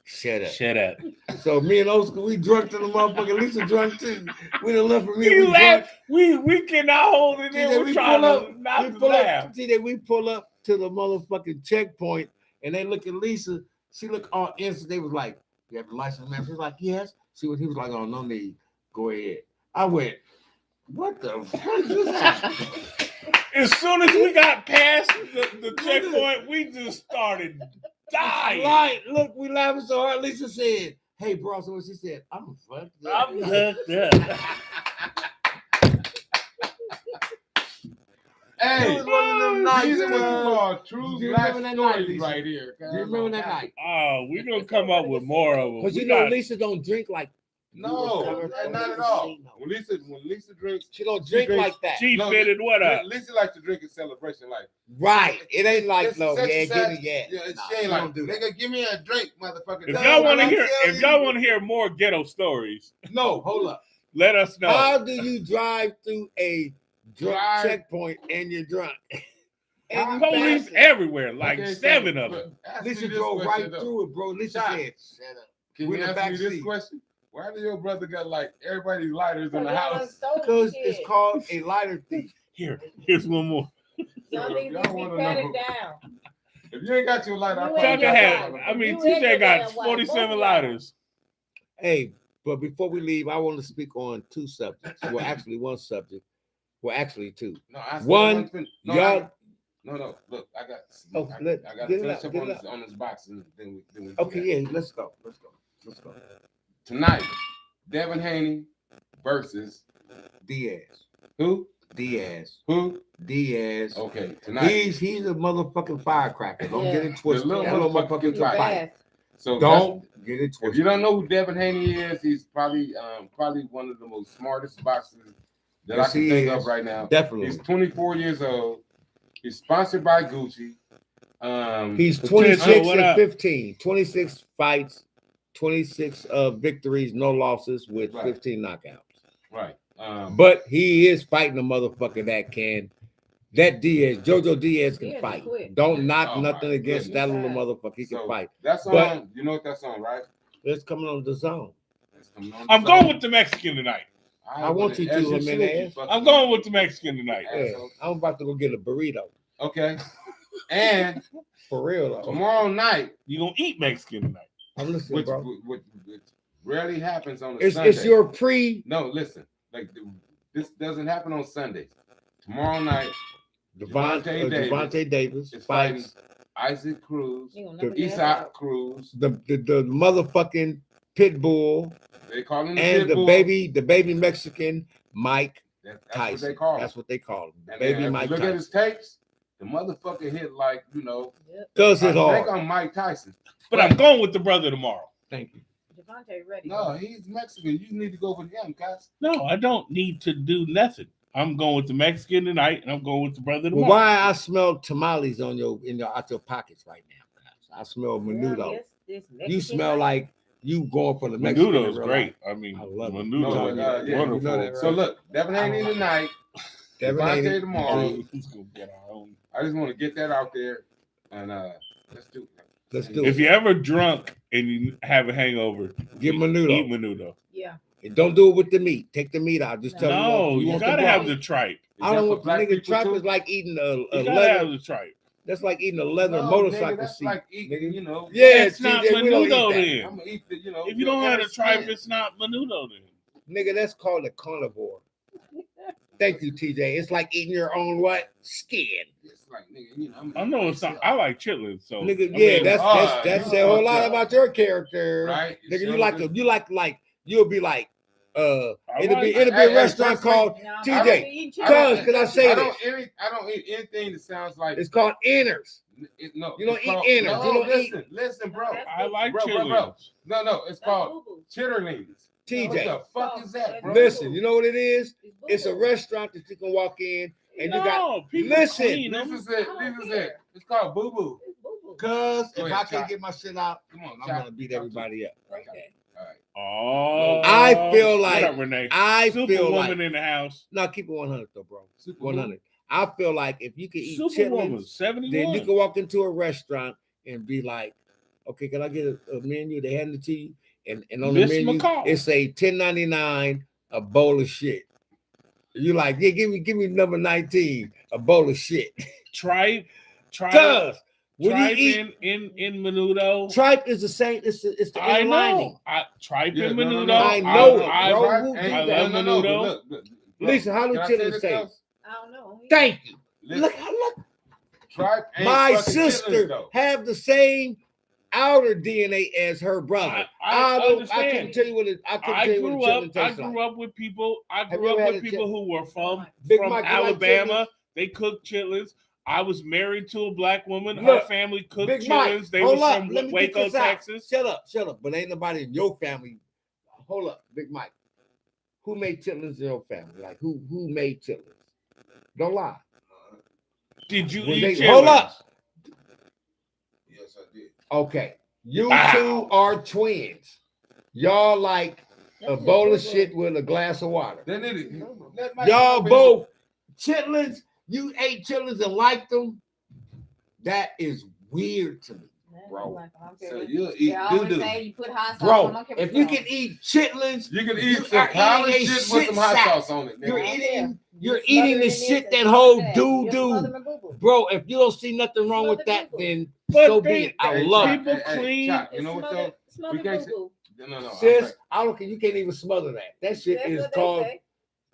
shut up. Shut up. So me and old school, we drunk to the motherfucker. Lisa drunk too. We done left for me. You We laugh. drunk. We cannot hold it in. TJ, We're we trying pull up. to not We to pull laugh. up. TJ, we pull up to the motherfucking checkpoint, and they look at Lisa. She looked all instant. They was like, "You have a license, man?" She was like, "Yes." See what he was like? "Oh, no need. Go ahead." I went, "What the fuck is this?" As soon as we got past the checkpoint, we just started dying. Right. Look, we laughing so hard. Lisa said, "Hey, bro." So she said, "I'm fucked up." I'm hooked up. Hey, It was one of them nights, these are what you cuz. call true Do you black remember that night, stories Lisa? right here. Do you remember that night? Oh, we're gonna come up with more of them. Because We you know got- Lisa don't drink like No, not at all. When Lisa drinks, she don't drink drinks- like that. She No, fitted what up? Lisa likes to drink in celebration, like Right. It ain't like It's no, such yeah, a give sad- me yeah. yeah, Nah, she ain't she like, don't do that. nigga, give me a drink, motherfucker. If No, y'all want to I'm hear, telling if y'all you. want to hear more ghetto stories, No, hold up. let us know. How do you drive through a drunk Drive- checkpoint and you're drunk? And you Police faster? everywhere, like Okay, so, 7 of them. but ask me Lisa this drove question, right though. through it, bro. Lisa Shot. said, "Shut up." Can We you in the answer me back this seat. question? Why do your brother got like everybody's lighters in the Y'all house? done stole Because the it's kid. called a lighter thief. Here's one more. Y'all niggas Y'all need to wanna be patted know. down. If you ain't got your lighter, I You probably ain't Tucker got had, your I mean, You ain't TJ your got damn wife. 47 Both of lighters. Hey, but before we leave, I want to speak on two subjects. Well, actually, one subject. Well, actually, two. No, I still One, want to finish. No, y'all. no. Look, I got. Oh, I let- got to get it finish out, up get on it this box, and then we do Okay, that. yeah, let's go. Tonight, Devin Haney versus Diaz. who? Diaz. Okay, tonight. He's a motherfucking firecracker. Don't Yeah. get it twisted. The little That little motherfucker motherfucker can can fight. fight. So Don't get it If twisted. you don't know who Devin Haney is, he's probably one of the most smartest boxers that Yes, I can he think is. of right now. Definitely. He's 24 years old. He's sponsored by Gucci. He's Potential, 26 what and up? 15. 26 fights, 26 victories, no losses with Right. 15 knockouts. Right. But he is fighting a motherfucker that Diaz, Jojo Diaz can Diaz fight. quit. Don't knock Oh, nothing my against that goodness. little motherfucker. He can so fight. that's But- on. You know what that's on, right? It's coming on the zone. That's coming on I'm the going zone. with the Mexican tonight. I want you to, as should, Jimenez. you fucking- I'm going with the Mexican tonight. Yeah, I'm about to go get a burrito. Okay. And For real though. tomorrow night, You gonna eat Mexican tonight? I'm listening, which, bro. which rarely happens on a It's Sunday. it's your pre No, listen. This doesn't happen on Sundays. Tomorrow night, Devontae Davis is fights Isaac Cruz, You gonna The never get us Isaac out. Cruz. the motherfucking pit bull They call him the and Pit the Bull. baby Mexican Mike That's Tyson. what they call him. That's what they call him. And Baby then if Mike you look at his Tyson. tapes, the motherfucker hit like, Does I it think hard. I'm Mike Tyson. But I'm going with the brother tomorrow. Thank you. Devontae ready. No, he's Mexican. You need to go with him, guys. No, I don't need to do nothing. I'm going with the Mexican tonight, and I'm going with the brother Well, tomorrow. why I smell tamales on out your pockets right now? Guys? I smell Well, menudo. yes, this You Mexican smell fight. like you going for the Mexican. Menudo's in real great. life. I mean, I love it. Menudo, No, yeah, wonderful. you know that, So right? look, Devin Haney tonight, Devin Devontae Haney. tomorrow. Let's go get our own. I just want to get that out there, and let's do it. Let's do If it. you're ever drunk and you have a hangover, Get eat menudo. menudo. Yeah. And don't do it with the meat. Take the meat out. Just tell No, you you want gotta the have broth. the tripe. I don't want the nigga tripe is like eating a You gotta leather. have the tripe. That's like eating a leather No, motorcycle nigga, that's seat. like eating, nigga. you know. Yeah, It's not TJ, we don't menudo eat that. then. I'm gonna eat the, you know. If you don't have the inner tripe, skin. it's not menudo then. Nigga, that's called a carnivore. Thank you, TJ. It's like eating your own what? Skin. It's like, nigga, you know. I know it's not. I like chitlins, so Nigga, I yeah, mean, that's you a whole fucked lot up. about your character. Right? Nigga, you sure like do. you'll be like, it'll be Hey, a restaurant personally, called No, TJ, I don't be eating cuz, chicken. I say I this. don't eat anything that sounds like It's called inners. no. You don't it's eat called- innards. No, You don't listen, listen, bro. I like Bro, chitlins. bro. No, it's That's called boo-boo. chitterlings. What TJ, the fuck is that, bro? listen, you know what it is? It's It's a boo-boo. restaurant that you can walk in and no, you got people listen, clean This them. is it. I This don't is care. it. It's called boo boo. It's boo-boo. cuz Go if ahead, I can't Chop. get my shit out, Come on, I'm Chop. gonna beat Chop everybody up. Okay. All right. Oh, I feel like- what up, Renee? I feel Superwoman like in the house. no, keep it 100 though, bro. Super 100. I feel like if you can eat Superwoman, chitlins, 71. then you can walk into a restaurant and be like, okay, can I get a menu? They hand it to you, and on Miss the menu McCall. it say $10.99 a bowl of shit. You like, yeah, give me number 19, a bowl of shit. tripe, Cuz when you tripe eat in menudo. tripe is the same, it's the I inner lining. know. Tripe Yeah, in no, menudo. no, no. I know it, I, bro. I, Who do I that? love but menudo. look, bro, Listen, how do can I say chitlins this, taste? though? I don't know. Thank you. Listen, Look, tripe ain't my fucking sister chitlins, though. have the same outer DNA as her brother. I I understand. couldn't tell you what it. I couldn't I tell you what grew a chitlin up. I tastes grew like. up with people. I Have you grew ever up had with a people chitlin? who were from Big Mike, you like Alabama. They cooked chitlins. I was married to a black woman. Look, Her family cooked Big chitlins. Mike, They hold were up. from Let me get Waco, this out. Texas. Shut up. But ain't nobody in your family. Hold up, Big Mike. Who made chitlins in your family? Like who made chitlins? Don't lie. Did you When eat they- chitlins? hold up. Yes, I did. Okay, you Wow. two are twins. Y'all like a That's bowl of just boo-boo. shit with a glass of water. Then Y'all both chitlins. You ate chitlins and liked them. That is weird to me, bro. So you eat Yeah, I always doo doo. say you put hot sauce on. Bro, my if you can eat chitlins, You can You eat some are polished eating a shit with shit some hot sack. sauce on it. you're Nigga. eating. You're Just eating smother the it in shit this that and whole smother doo Just doo. smother my boo-boo. Bro, if you don't see nothing wrong with Smother that, boo-boo. then But so they- be it. I they- love it. people clean. Chop, you know what Smother- though? smother We can't say- boo-boo. No. Sis, I don't care. You can't even smother that. That shit That's is what they called. say.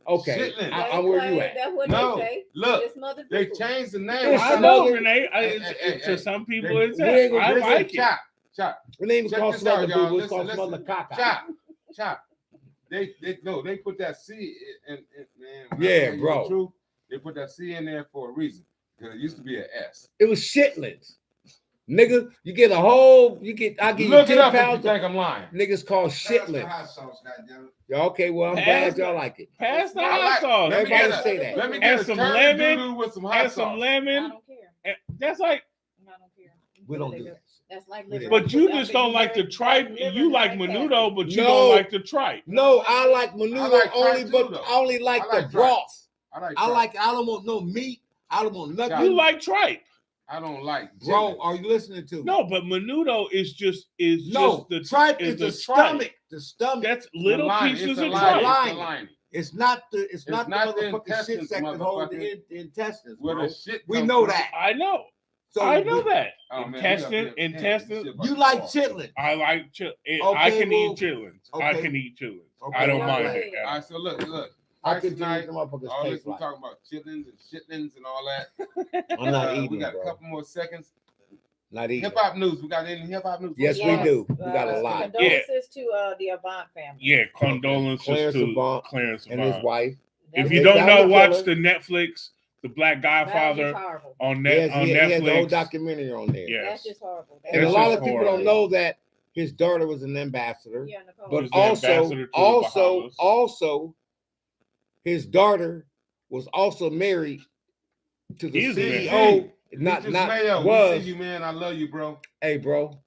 Okay, Chitlin. I'm where you at. That's what No, they say. look, Just smother They boo-boo. changed the name. It's I of know, smothered. Renee. Hey, To hey, some people, they- it's we ain't gonna I bring like it. Chop. The name is Check called this smother out, boo y'all. boo. It's called Listen, smother caca. Chop. They put that C in man. when I Yeah, tell you bro. the truth, they put that C in there for a reason. Because it used to be an S. It was shitlins, nigga. You get a whole. I give Look you it 10 up if you pounds. think I'm lying. Niggas called shitlins. Yeah, okay, well, I'm Pass glad y'all like it. Pass the I hot like- sauce. let me Everybody get a- say that. Let me And get a some turn lemon, doo-doo with some hot and sauce. some I lemon. don't care. And that's like, I don't care. We don't do that. That's like We liver. but you That's just don't like the liver- tripe. liver You like and menudo, but you No. don't like the tripe. No, I like menudo I like only, tripe but too, though. I only like I the like tripe. broth. I I don't want no meat. I don't want nothing. You like tripe. I don't like Bro, chitlins. are you listening to me? No, but menudo is just No, the tripe is is the the tripe. stomach. The stomach. That's little lining. pieces It's a of lining. tripe. tripe. It's a lining. It's not the not the motherfucking shit intestines, sack that hold the motherfucker. intestines, Where bro. the shit We come know from. that. I know. So I know that. Oh, man, Intestine. You like chitlins. I like I Okay, can well, eat chitlins. I okay. can eat chitlins. Okay, I don't well, mind go it. All right, so look. I Fight can tonight, tell you motherfuckers all this taste we like. talking about chitlins and shitlins and all that. I'm not We eating, got bro. a couple more seconds. Not eating. Hip hop news. We got any hip hop news? Yes, we do. We got a lot. Condolences to the Avant family. Yeah, condolences Clarence to Avant Clarence And his Avant. wife. If That you was- don't That know, was watch killer. the Netflix, The Black that was Godfather just horrible. on He has the whole Netflix. documentary on there. Yeah. That's Yes. just horrible. And a That's lot just of people horrible. don't know that his daughter was an ambassador. Yeah, Nicole. But Was the ambassador to the Bahamas. also, his daughter was also married to the He's CEO. married. Not Mayo. was. We see you, man. I love you, bro. Hey, bro.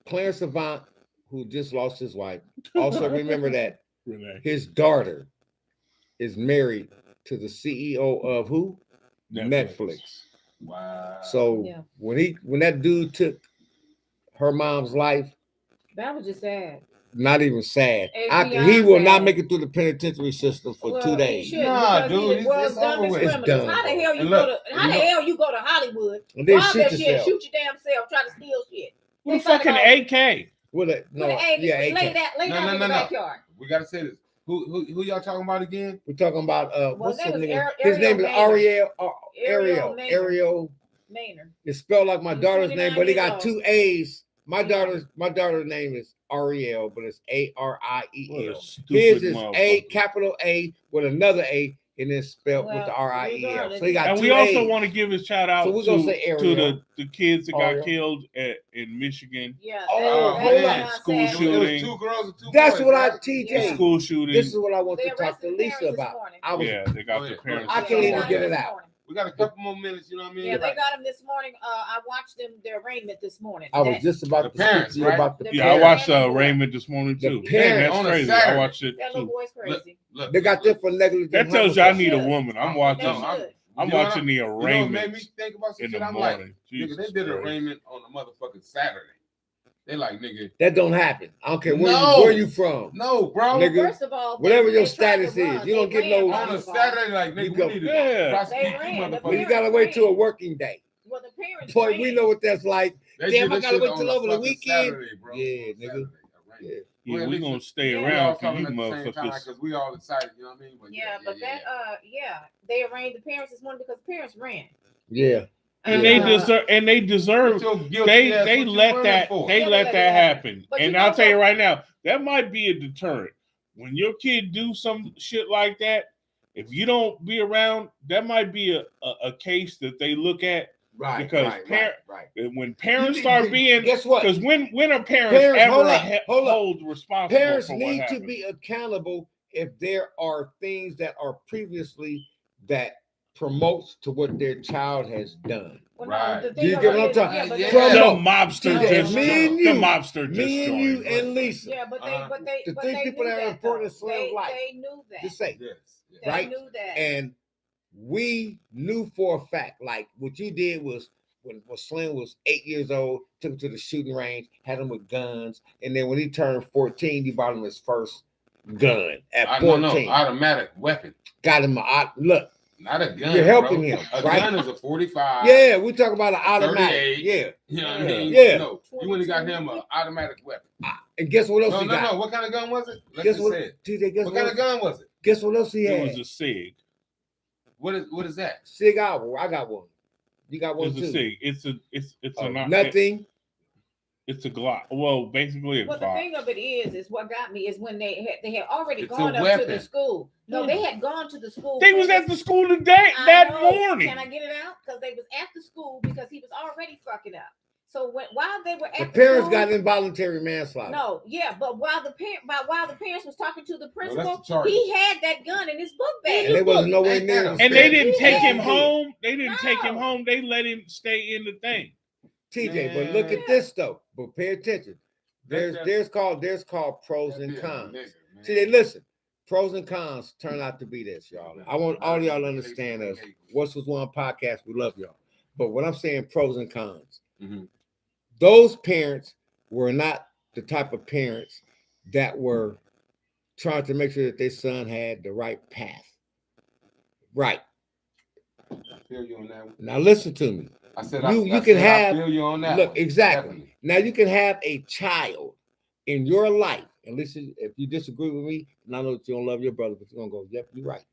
Clarence Avant, who just lost his wife, also remember that Renee. his daughter is married to the CEO of who? Netflix. Wow. So Yeah. when that dude took her mom's life, That was just sad. not even sad. It's He beyond will not sad. make it through the penitentiary system for Well, 2 he days. shouldn't Nah, because dude, he was it's done over as with. It's criminals. done, How the bro. hell you And go look, to? How you the know- hell you go to Hollywood? And then Rob shoot that shit, yourself. shoot your damn self, try to steal shit. With a They talking fucking about- AK. With a Put no, an egg, yeah, lay AK. that, lay No, down no, in no, the no. backyard. We gotta say this. Who y'all talking about again? We're talking about Well, what's his his name was name? Ariel His name is Maynard. Ariel. Maynard. Ariel. Maynard. It's spelled like my He was daughter's name, 29 but he years got old. 2 A's. My Yeah. daughter's name is Ariel, but it's What Ariel. a His stupid is A, motherfucker. capital A with another A, and then spelled with the Well, Riel. regardless, So he got And 2 we also A's. want to give a shout out So we're gonna to, say to Ariel. the kids that got Ariel. killed in Michigan. Yeah. Oh, that- hold that's on. beyond School sad. It shooting. was 2 girls and 2 That's boys. what I right? TJ. The Yeah. school shooting. This is what I want They to talk to arrested the Lisa parents this about. morning. I was Yeah, they got Go the ahead. parents. I Yeah, can't they even got get them it this out. morning. We got a couple more minutes, you know what I mean? Yeah, they got them this morning. I watched them their arraignment this morning. I was That- just about The to speak parents, to you right? about the The Yeah, I parents. watched parents. Raymond this morning The too. parents That's on a crazy. Saturday. I watched it that little too. boy's crazy. Look, They got them for negligent. That tells you I homicide. need a should. woman. I'm They watching. No, should. I'm you know watching the You know what made me arraignments think about some in shit? the I'm like, morning. nigga, Jesus they did an Christ. arraignment on a motherfucking Saturday. They like, nigga, That don't happen. I don't care No. where you from. no, bro. Nigga, First of all, whatever your they tried to status is, run. you don't They get ran, no- On a first of all. Saturday, like, You nigga, go- we need to Yeah. prosecute They you ran. The Well, you motherfuckers. gotta wait till a working day. Well, the parents Boy, ran. we know what that's like. They Damn, did I this gotta shit wait on till a over the fucking weekend. Saturday, bro. Yeah, On nigga. Saturday, arraignment. Yeah. Yeah, Well, we Lisa, gonna stay yeah, We around all for talking you at the same time motherfuckers. because we all excited, you know what I mean? But Yeah, but that they arraigned the parents this morning because the parents ran. Yeah. And Yeah. they deserve. Get your guilty They ass, they what you let running that for? they Yeah, let that happen. But And you I'll know tell you what? right now, that might be a deterrent. When your kid do some shit like that, if you don't be around, that might be a case that they look at. Right. Because right. When parents start being, guess what? because when are parents Parents, ever hold up, hold up. hold responsible Parents for what need to happened? be accountable if there are things that are previously that promotes to what their child has done. Well, Right. the Do thing you of get it what I'm is- talking- Yeah, but Yeah. they- From- The No, mobster TJ, just me joined. and The you- mobster just Me and you joined. and Lisa. Yeah, but they, The but three they people knew that are that, important though. in Slim's life. They knew that. Just say, Yes. They right? knew that. and we knew for a fact, like what you did was when Slim was 8 years old, took him to the shooting range, had him with guns, and then when he turned 14, you bought him his first gun at 14. Automatic weapon. Got him look. Not a gun. You're helping bro. him, A right? gun is a 45. Yeah, we talk about an automatic. 38. Yeah, You know what I mean? Yeah. No, you wouldn't have got him an automatic weapon. and guess what else No, he no, got? no. What kind of gun was it? Let's Guess just what? say it. TJ, guess What what? kind of gun was it? Guess what else he It had? was a SIG. What is that? Sig Hour. I got one. You got one It's too. a SIG. It's Oh, a nothing. It's a Glock. Well, basically a Well, the Glock. thing of it is what got me is when they had already It's a gone up to weapon. the school. No, they had gone to the school. They was at the school today I that know. morning. Can I get it out? Because they was at the school because he was already fucking up. So while they were at The the parents school, got involuntary manslaughter. no, yeah, but while the parents was talking to the that's principal, the charge. he had that gun in his book bag. And they wasn't nowhere Ain't near. that the a And they state. didn't take him Yeah. home. They didn't take him No. home. They let him stay in the thing. TJ, but look Yeah. at this though. But pay attention. That's There's called pros and Yeah, cons. nigga, man. See, they listen. Pros and cons turn out to be this, y'all. I want all of y'all to understand us. What's Was One podcast? We love y'all. But what I'm saying, pros and cons. Mhm. Those parents were not the type of parents that were trying to make sure that their son had the right path. Right. I feel you on that one. Now listen to me. I said You I can said have- I feel you on that. Look, one. exactly. Definitely. Now you can have a child in your life, and listen, if you disagree with me, and I know that you don't love your brother, but you're gonna go, yep, you're right.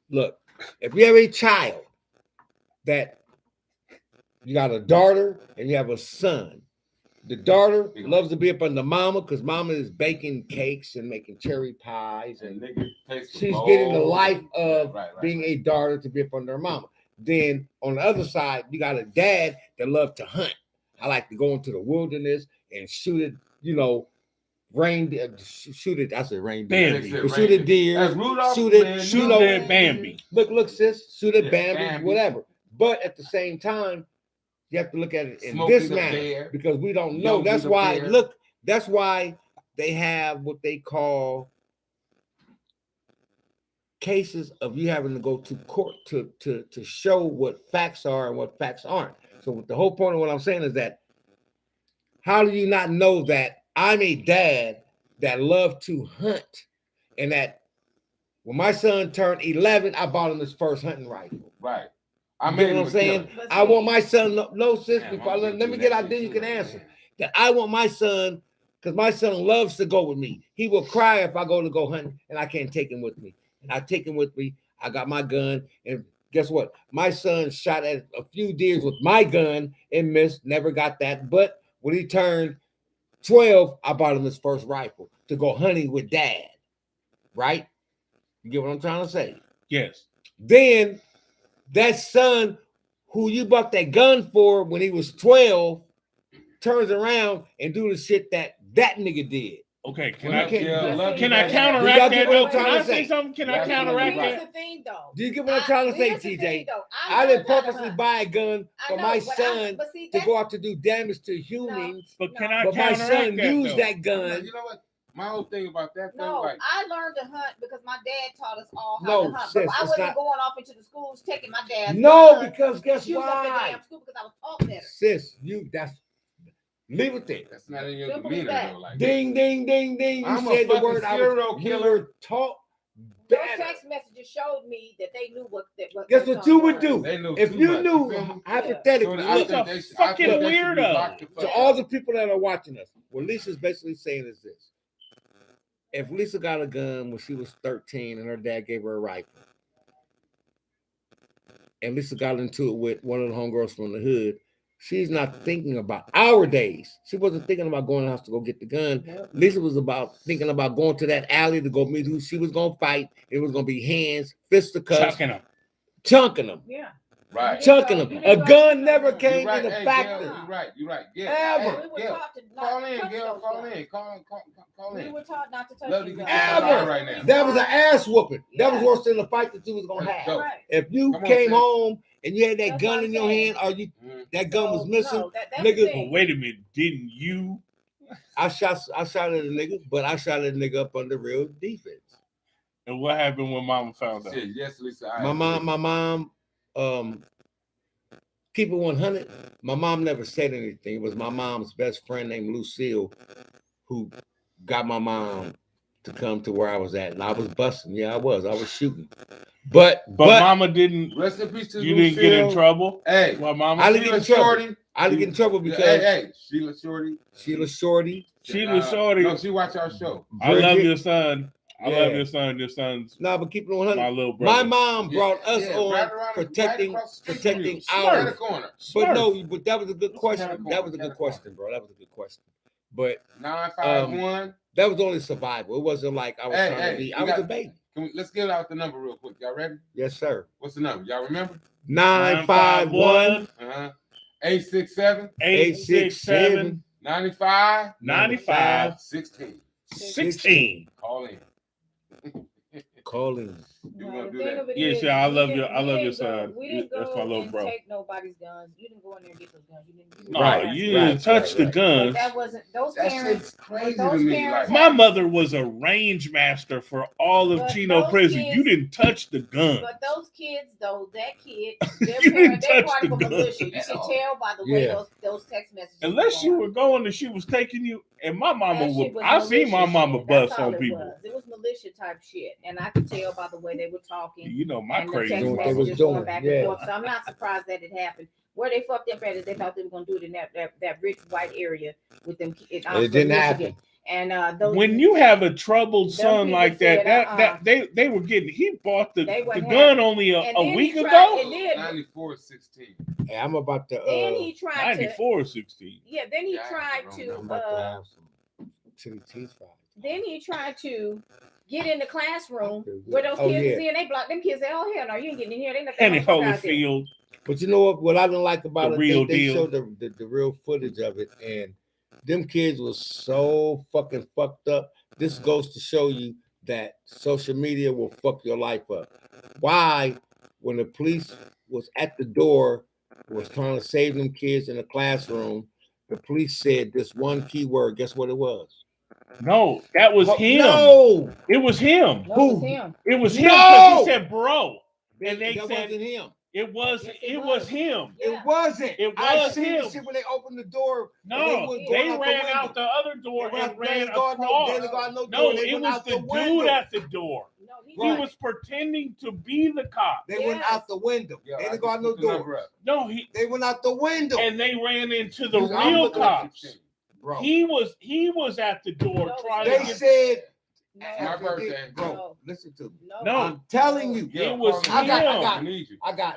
Look, if you have a child that you got a daughter and you have a son, the daughter loves to be up under mama because mama is baking cakes and making cherry pies, And and nigga takes the she's bowl. getting the life of Right, being a daughter to be up under her mama. Then on the other side, you got a dad that loves to hunt. I like to go into the wilderness and shoot it, reindeer, shoot it. I said reindeer. Bambi. But shoot a deer. That's Rudolph. shoot it, man, shoot you over- That Bambi. Look, sis, shoot it, Yeah, Bambi, Bambi. whatever. But at the same time, you have to look at it in Smokey this the manner Bear. because we don't know. Yogi That's the why. Bear. Look, that's why they have what they call cases of you having to go to court to show what facts are and what facts aren't. So the whole point of what I'm saying is that how do you not know that I'm a dad that loved to hunt, and that when my son turned 11, I bought him his first hunting rifle. Right. I I get made what him I'm saying. But I want see- my son. No, sis. Damn, Before I'm let getting me to get that out there. shit You too, can man. answer that. I want my son because my son loves to go with me. He will cry if I go hunting and I can't take him with me. And I take him with me. I got my gun, and guess what? My son shot at a few deers with my gun and missed. Never got that. But when he turned 12, I bought him his first rifle to go hunting with dad. Right? You get what I'm trying to say? Yes. Then that son who you bought that gun for when he was 12 turns around and do the shit that nigga did. Okay. Can Well, I yeah, love you, can I man. counteract Do y'all that get what I'm though? Can trying I to say say? something? Can Yeah, I I can counteract agree. that? Here's the thing, though. Do you get what I'm trying to say, Here's the thing, TJ? though. I didn't learned how to purposely hunt. buy a gun I for know, my but son but see, to that's, go out to do damage to humans, But can No. I but my counteract son that used though? that gun. You know what? My whole thing about that though, No, like, I learned to hunt because my dad taught us all how No, to hunt. sis, But I it's wasn't not. going off into the schools taking my dad's No, guns because and guess shooting up the why? damn school because I was taught better. Sis, that's leave it there. that's not in your Simple as demeanor that. though. Like, Ding, ding, ding, ding. You I'm a said the fucking word. serial We killer. were taught Those better. text messages showed me that they knew what. Guess their what son you would was. do They knew if too you much, knew you feel me? hypothetically. So I Look, He's a think they should- fucking I think they should be weirdo. locked the to fuck all up. the people that are watching us, what Lisa's basically saying is this: if Lisa got a gun when she was 13 and her dad gave her a rifle, and Lisa got into it with one of the homegirls from the hood, she's not thinking about our days. She wasn't thinking about going to the house to go get the gun. Yep. Lisa was thinking about going to that alley to go meet who she was gonna fight. It was gonna be hands, fisticuffs, Chucking him. chunking them, Yeah. Right. chunking You them. didn't A go gun to never no came You're right. in a Hey, factor. Gail, you're right. You're right. Yeah. Ever. We were Gail, taught to not call in, touch Gail. those Call guns. in. Call We in. were taught not to touch Love to these get guns. you Ever. right now. That was an ass whooping. That was Yeah. worse than the fight that you was gonna Let's have. go. Right. If you Come on, came sis. home and you had that That's gun what in I'm your saying. hand, or you Mhm. that gun was missing, No, that's nigga. the But thing. wait a minute, didn't you? I shot at a nigga, but I shot at a nigga up under real defense. And what happened when Mama found out? Shit, yes, Lisa. My mom, keep it 100. My mom never said anything. It was my mom's best friend named Lucille who got my mom to come to where I was at, and I was busting. Yeah, I was shooting, but Mama didn't. Rest in peace to You didn't get in Lucille. trouble. Hey, Well, Mama. I didn't get in trouble. Shorty. I didn't get in trouble because Hey, Sheila Shorty. Sheila Shorty. Sheila Shorty. No, she watch our show. I love Bridget. your son. I Yeah. love your son. Your son's No, but keep it my 100. little My brother. mom brought us on right around protecting right across the street from you. our. Right in the corner. But no, Smurf. but that was a good question. Capricorn, That was a good Capricorn. question, bro. That was a good question. But 951. that was only survival. It wasn't like I was Hey, trying hey, to be. you I was got- a baby. Let's get out the number real quick. Y'all ready? Yes, sir. What's the number? Y'all remember? 951 867 867 95 95 16. 16. Call in. calling. You gonna do The thing that? of it Yes, is, yeah, I we love didn't- your- I we love didn't your go- son. We didn't That's go my little and bro. take nobody's guns. You didn't go in there and get those guns. You didn't. No, Right, you right, didn't touch right, the right. But guns. that wasn't those That parents. shit's crazy to those me. parents Like, My mother was a range master for all of But Chino those prison. kids- You didn't touch the gun. But those kids, though, that kid, their You parents, didn't they touch part of a the gun militia. You can tell by the way Yeah. those text messages. Unless were you going. were going and she was taking you, and my mama That shit would. was I seen my militia mama shit. That's bust all on it people. was. It was militia type shit, and I could tell by the way they were talking. You know my And the crazy text Doing what they mama. was messages doing, going back yeah. and forth. So I'm not surprised that it happened. Where they fucked up at is they thought they were gonna do it in that rich white area with them. It didn't happen. And those When you have a troubled son people like that, said, they were getting. He bought the They wasn't gun having- only and a then he week tried- ago. and then- 94-16. Hey, I'm about to. Then he tried to. 94-16. Yeah. Then he Yeah, I tried ain't to. I'm about to have some chili cheese fries. Then he tried to get in the classroom Okay, where those oh, kids yeah. was in. They blocked them kids. Said, "Oh hell no, you ain't getting in here." They left Penny that motherfucker out there. Holyfield. But you know what? What I didn't like about The it, real they deal. showed the real footage of it, and them kids was so fucking fucked up. This goes to show you that social media will fuck your life up. Why, when the police was at the door, was trying to save them kids in the classroom, the police said this one key word. Guess what it was? No, that was him. No, It was him. No, Who? it was him. It was him No! because he said, bro. And they that said wasn't him. it was Yes, it it was was. him. Yeah. It wasn't. It I was seen him. the shit when they opened the door. and No, went they going out the ran window. out the other door They and went- ran they go out no- across. they go out no door, No, they it went was out the the dude window. at the door. No, he He Right. was pretending to be the cop. They went Yes. out the window. Yo, They I didn't go just out no put the number door. up. No, They went out the window. and they ran into the I'm real looking at cops. Bro, He was at the door No, trying they to get. said, No, My after birthday. they- bro, No. listen to me. no. No. I'm telling you, Yo, It was call me. I need you. I got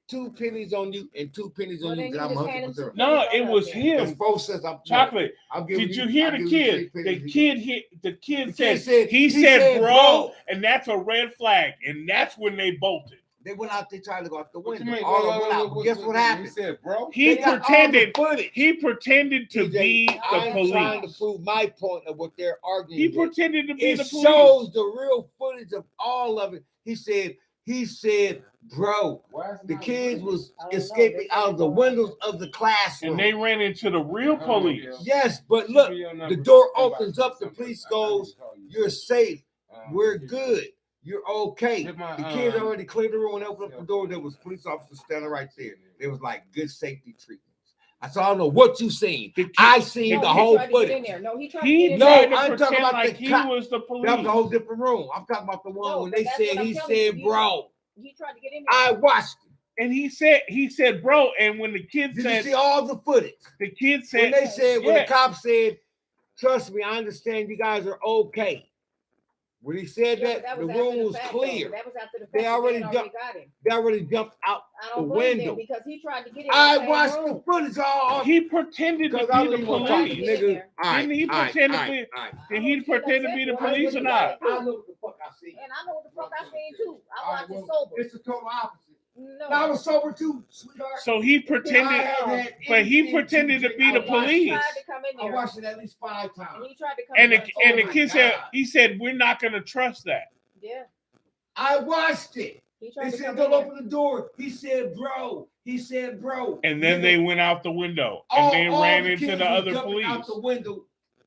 2 pennies on you and 2 pennies Well, on you. then 'Cause you I'm just 100%. handed two No, pennies it on was up there. It's him. 4 cents. Chocolate. I'm giving Did you hear I'm the giving you kid? 3 The pennies. kid hit. The kid The said. kid said- He he said, said, bro, bro. and that's a red flag, and that's when they bolted. They went out there trying to go out the What you window. mean? All of them went out. Guess what He happened? said, bro. He They got all the pretended. footage. He pretended to DJ, be the I'm trying to police. prove my point of what they're arguing. He with. pretended to be It the police. shows the real footage of all of it. He said, bro, Why is it the not kids red? was I don't know. escaping They out of the said- windows of the classroom. And they ran into the real police. Yes, but Shoot look, me your number. the door Somebody opens up, the something. police I need goes, to call you. you're safe, we're Yeah. good, you're okay. Hit my, The kids um, already cleared the room and opened up the door. There was police officers standing right there. There was like good safety treatments. I said, I don't know what you seen. The kid- I seen No, the he whole tried to get in footage. there. No, he tried to He get in No, tried there. to I'm talking pretend about like the he cop. was the That police. was a whole different room. I'm talking about the one No, when but they that's said, what I'm he telling said, you. bro, He tried to get in there. I watched it. And he said, bro. And when the kid Did you said, see all the footage? the kid When said, they said, when yeah. the cop said, trust me, I understand you guys are okay. When he said Yeah, but that, the was after room was fact, though. clear. That was after the fact. They that already had jumped- got him. They already jumped out. I don't the blame window. them because he tried to get in. I that same watched room. the footage all. He pretended to Because I be don't the even want to talk to police. Get in nigga. there. All right, Didn't he all right, pretend to all be- right, all right. Did he pretend to be the Well, I police or wouldn't not? I know what the fuck I see. And I know what the fuck I seen too. I All right, watched it well, sober. It's the total opposite. No. I was sober too, sweetheart. So he I pretended, haven't had but he anything pretended to drink. be the I watched it. police. He tried to come in I there. watched it at least 5 And times. he tried to come And in the there. and the my kid said, God. he said, we're not gonna trust that. Yeah. I watched it. He They tried to said, come don't in there. open the door. He said, bro. He said, bro. And then Nigga, they went out the window and they all ran the into kids the was other jumping out police. the window.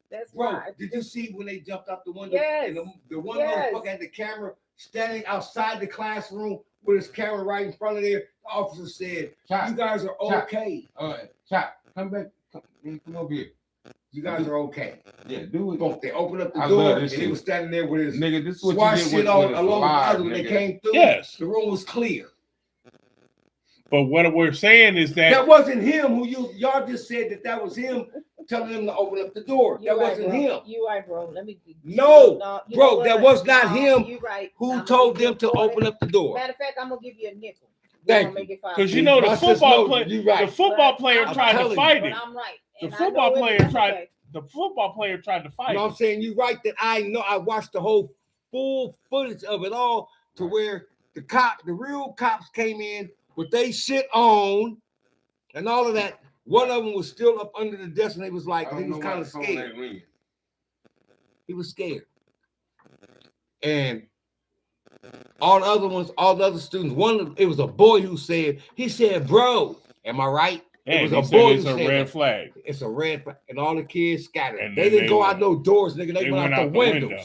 That's Bro, why. did you see when they jumped out the window? Yes. And the one Yes. motherfucker had the camera standing outside the classroom with his camera right in front of there. The officer said, Chop, you guys are Chop. okay. Chop, come back. Come over here. You guys are okay. Yeah, do it. Boom. They opened up the I door love and this he shit. was standing there with his Nigga, this is what SWAT you get shit when on it's along with live, others when they nigga. came through. Yes. The room was clear. But what we're saying is That that wasn't him who y'all just said that was him telling them to open up the door. You That right, wasn't bro. him. You right, bro. Let me. No, you bro, know that what? was not him You right. who I'ma told give you them to a quarter. open up the door. Matter of fact, I'm gonna give you a nickel. Thank I'ma make it five. because you know the I just football know player, you right. the football But player I'm tried to telling fight But it. I'm right. The And I football know it, player that's tried. okay. The football player tried to You fight know what it. I'm saying? You're right that I know I watched the whole full footage of it all to where the real cops came in with they shit on and all of that. One of them was still up under the desk and he was like, he was kind of scared. He was scared. And all the other ones, all the other students, it was a boy who said, he said, bro, am I right? And was he a said boy it's who a said red that. flag. It's a red flag. And all the kids scattered. And They then didn't they go out went- no doors, nigga. They went out the windows. window.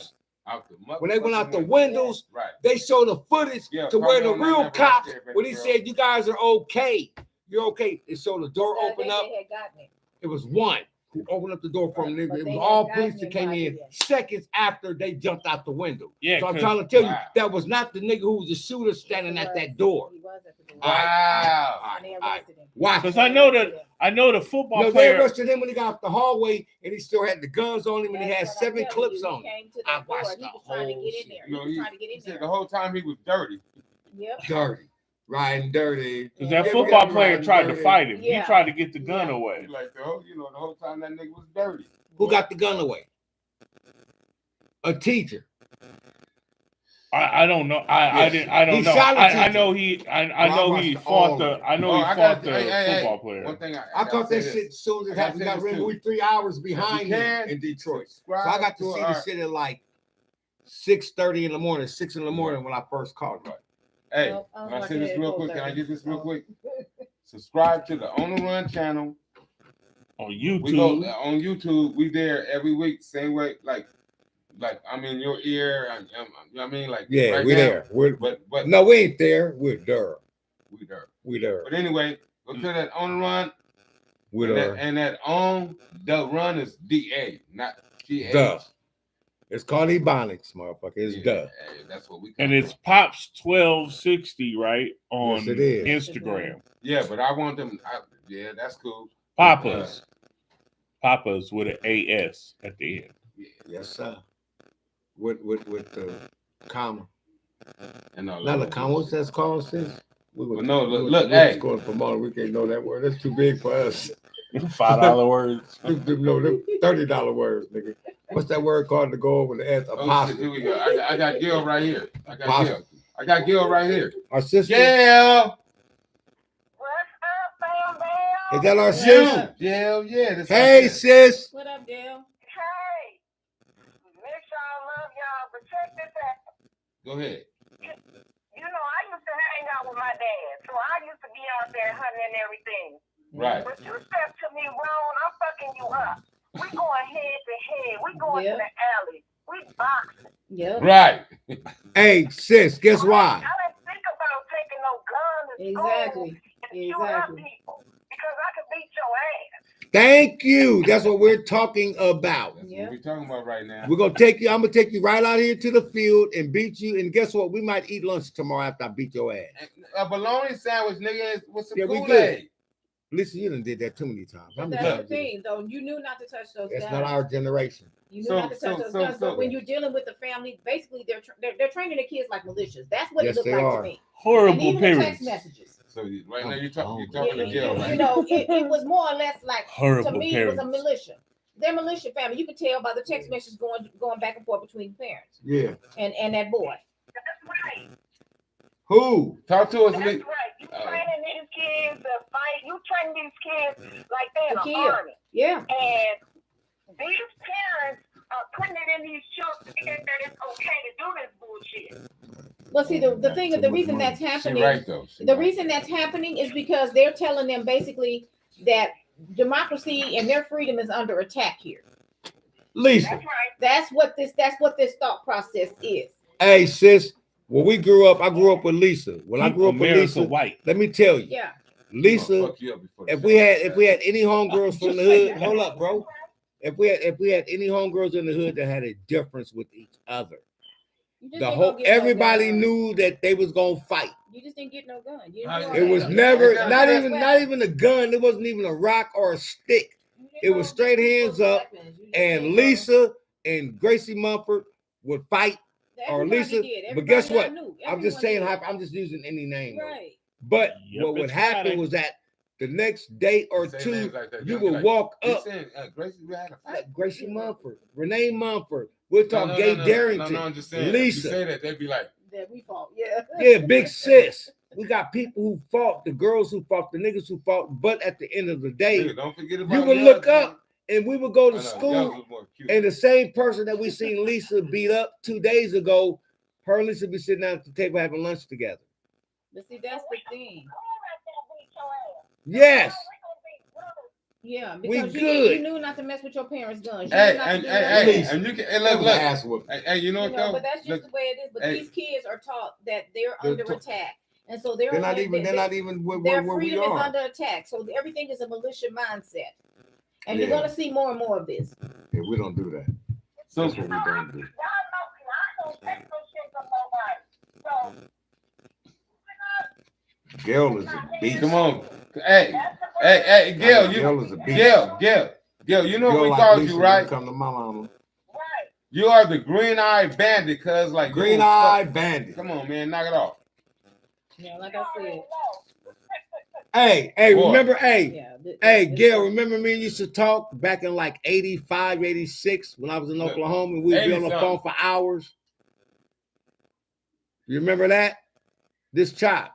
Out the When they went out the motherfucking windows, Right. they showed the footage Yeah, to where the probably on real that cops, right there, when he baby said, you guys are okay. You're okay. They showed the door I open think up. they had gotten it. It was one who opened up the door from Right, nigga. but It they was had all gotten police that it came by in then. seconds after they jumped out the window. Yeah, So I'm 'cause- trying to tell you, Wow. that was not the nigga who was the shooter standing at that door. He was at the door. Wow. And they All right. arrested him. Why? Because I know the football No, they player. arrested him when he got off the hallway and he still had the guns on him and he had That's what I'm 7 telling clips you. on He him. came to I that door. watched He the was trying to whole get in shit. there. You know, He was trying to get he in said there. the whole time he was dirty. Yep. Dirty. Riding dirty. Because Yeah, that we football got player right tried to there. fight him. Yeah. He tried to get the gun Yeah. away. Like the whole time that nigga was dirty. Who got the gun away? A teacher. I don't know. I don't He know. shot a I teacher. know he watched fought all the of it. I know Oh, he I fought got the hey, football player. One thing I caught that shit as soon as I it gotta happened. say We got this ran too. we 3 hours behind you me can, in Detroit. So subscribe I got to see our- the shit at like 6:30 in the morning, 6 in the morning when I first called you. Hey, No, I was can I like, say this yeah, real go quick? Can I there. get this real Oh. quick? Subscribe to the On the Run channel. On We go YouTube. on YouTube. We there every week, same way. Like I'm in your ear. You know what I mean? Like Yeah, right we're now. there. We're But no, we ain't there. We're there. we there. We there. But anyway, go to that on the run. We're And there. that on the run is DA, not GH. Duh. It's called Ebonics, motherfucker. It's duh. Hey, that's what we. And it's Pops 1260, right? On Yes, it is. Instagram. Yeah, but I want them. Yeah, that's cool. Papa's. Papa's with an AS at the end. Yes, sir. With the comma. And Not the comma. What's that called, sis? Well, no, look, hey. Going from all, we can't know that word. That's too big for us. $5 words. No, them $30 words, nigga. What's that word called to go over the S? Oh, shit, here we go. I got Gil right here. I got Gil right here. Our sister. Gil. Is that our sis? Gil, yeah. Hey, sis. What up, Dale? Hey, make sure I love y'all, but check this out. Go ahead. You know, I used to hang out with my dad, so I used to be out there hunting and everything. Right. But you step to me wrong, I'm fucking you up. We going head to head. We going to the alley. We boxing. Yeah. Right. Hey, sis, guess why? I didn't think about taking no gun to Exactly. school and shooting up people because I could beat your ass. Thank you. That's what we're talking about. That's what we're talking about right now. We're gonna take you. I'm gonna take you right out here to the field and beat you. And guess what? We might eat lunch tomorrow after I beat your ass. A bologna sandwich, nigga, with some Yeah, we Kool-Aid. Listen, you done did that too many times. How But many that's the times did thing, though. You knew not to touch those It's guns. not our generation. You knew not to touch those guns. But when you're dealing with the family, basically they're training their kids like militias. That's what Yes, it looked they like are. to me. And Horrible even the text parents. messages. So right now you're talking You, to Gil, right? you know, it was more or less like Horrible to me parents. it was a militia. They're militia family. You could tell by the text messages going back and forth between parents Yeah. and that boy. That's right. Who? Talk to us. That's right. You training these kids to fight. You training these kids like they're in To the kill. army. Yeah. And these parents are putting it in these children that it's okay to do this bullshit. Well, see, the thing is, the reason that's She happening, right though. She the right. reason that's happening is because they're telling them basically that democracy and their freedom is under attack here. Lisa. That's right. That's what this thought process is. Hey, sis. When we grew up, I grew up with Lisa. When I Keep grew up with America Lisa, white. let me tell you, Yeah. Lisa. Fuck you up before the If show. we had any homegirls from the hood, hold up, bro. If we had any homegirls in the hood that had a difference with each other, You just the ain't whole gonna get no everybody gun. knew that they was gonna fight. You just didn't get no gun. You didn't It do all It that. was Yeah. never Yeah. not even a gun. It wasn't even a rock or a stick. You didn't It go was get straight people's hands up, weapons. You just and didn't go- Lisa and Gracie Mumford would fight. or Everybody Lisa, did. but guess Everybody what? knew. I'm just Everyone saying, did. I'm just using any name. though. Right. But Yep, what would it's happen Friday. was that the next day or Say two, names like that. you They'll be would like, walk "You up. saying, Gracie, we had a fight." Like Gracie Mumford, Renee Mumford. We'll talk No, Gay no, Darrington, No, I'm just saying. Lisa. If you say that, they'd be like, That we fought. Yeah. Yeah, big sis. We got people who fought, the girls who fought, the niggas who fought. But at the end of the day, "Nigga, don't forget about you would the look others, up and we would go man." to I know, school, yours was more cute. and the same person that we seen Lisa beat up 2 days ago, her and Lisa be sitting down at the table having lunch together. But see, that's the thing. Yes. Yeah, We because good. you knew not to mess with your parents' guns. You Hey, knew not and to do hey, none of hey, that. and you can, hey, That look, was look. an ass whooping. Hey, you know You what know, though? but that's just Look, the way it is. But hey. these kids are taught that they're They're under ta- attack, and so they're They're not they- even. They're they- not even where their we freedom is are. under attack. So everything is a militia mindset, and Yeah. you're gonna see more and more of this. Yeah, we don't do that. So That's what we don't do. Gail is a beast. come on, hey, Gil, Gail is a beast. Gil, you know what we like called Lisa you, when it right? Come to my mama. You are the green-eyed bandit, cuz like Green Eye Bandit. Come on, man, knock it off. Yeah, like I said. Hey, Boy. remember, hey, Yeah. hey, Gail, remember me and you used to talk back in like 85, 86 when I was in Look, Oklahoma and we'd be on the 80-something. phone for hours? You remember that? This chop.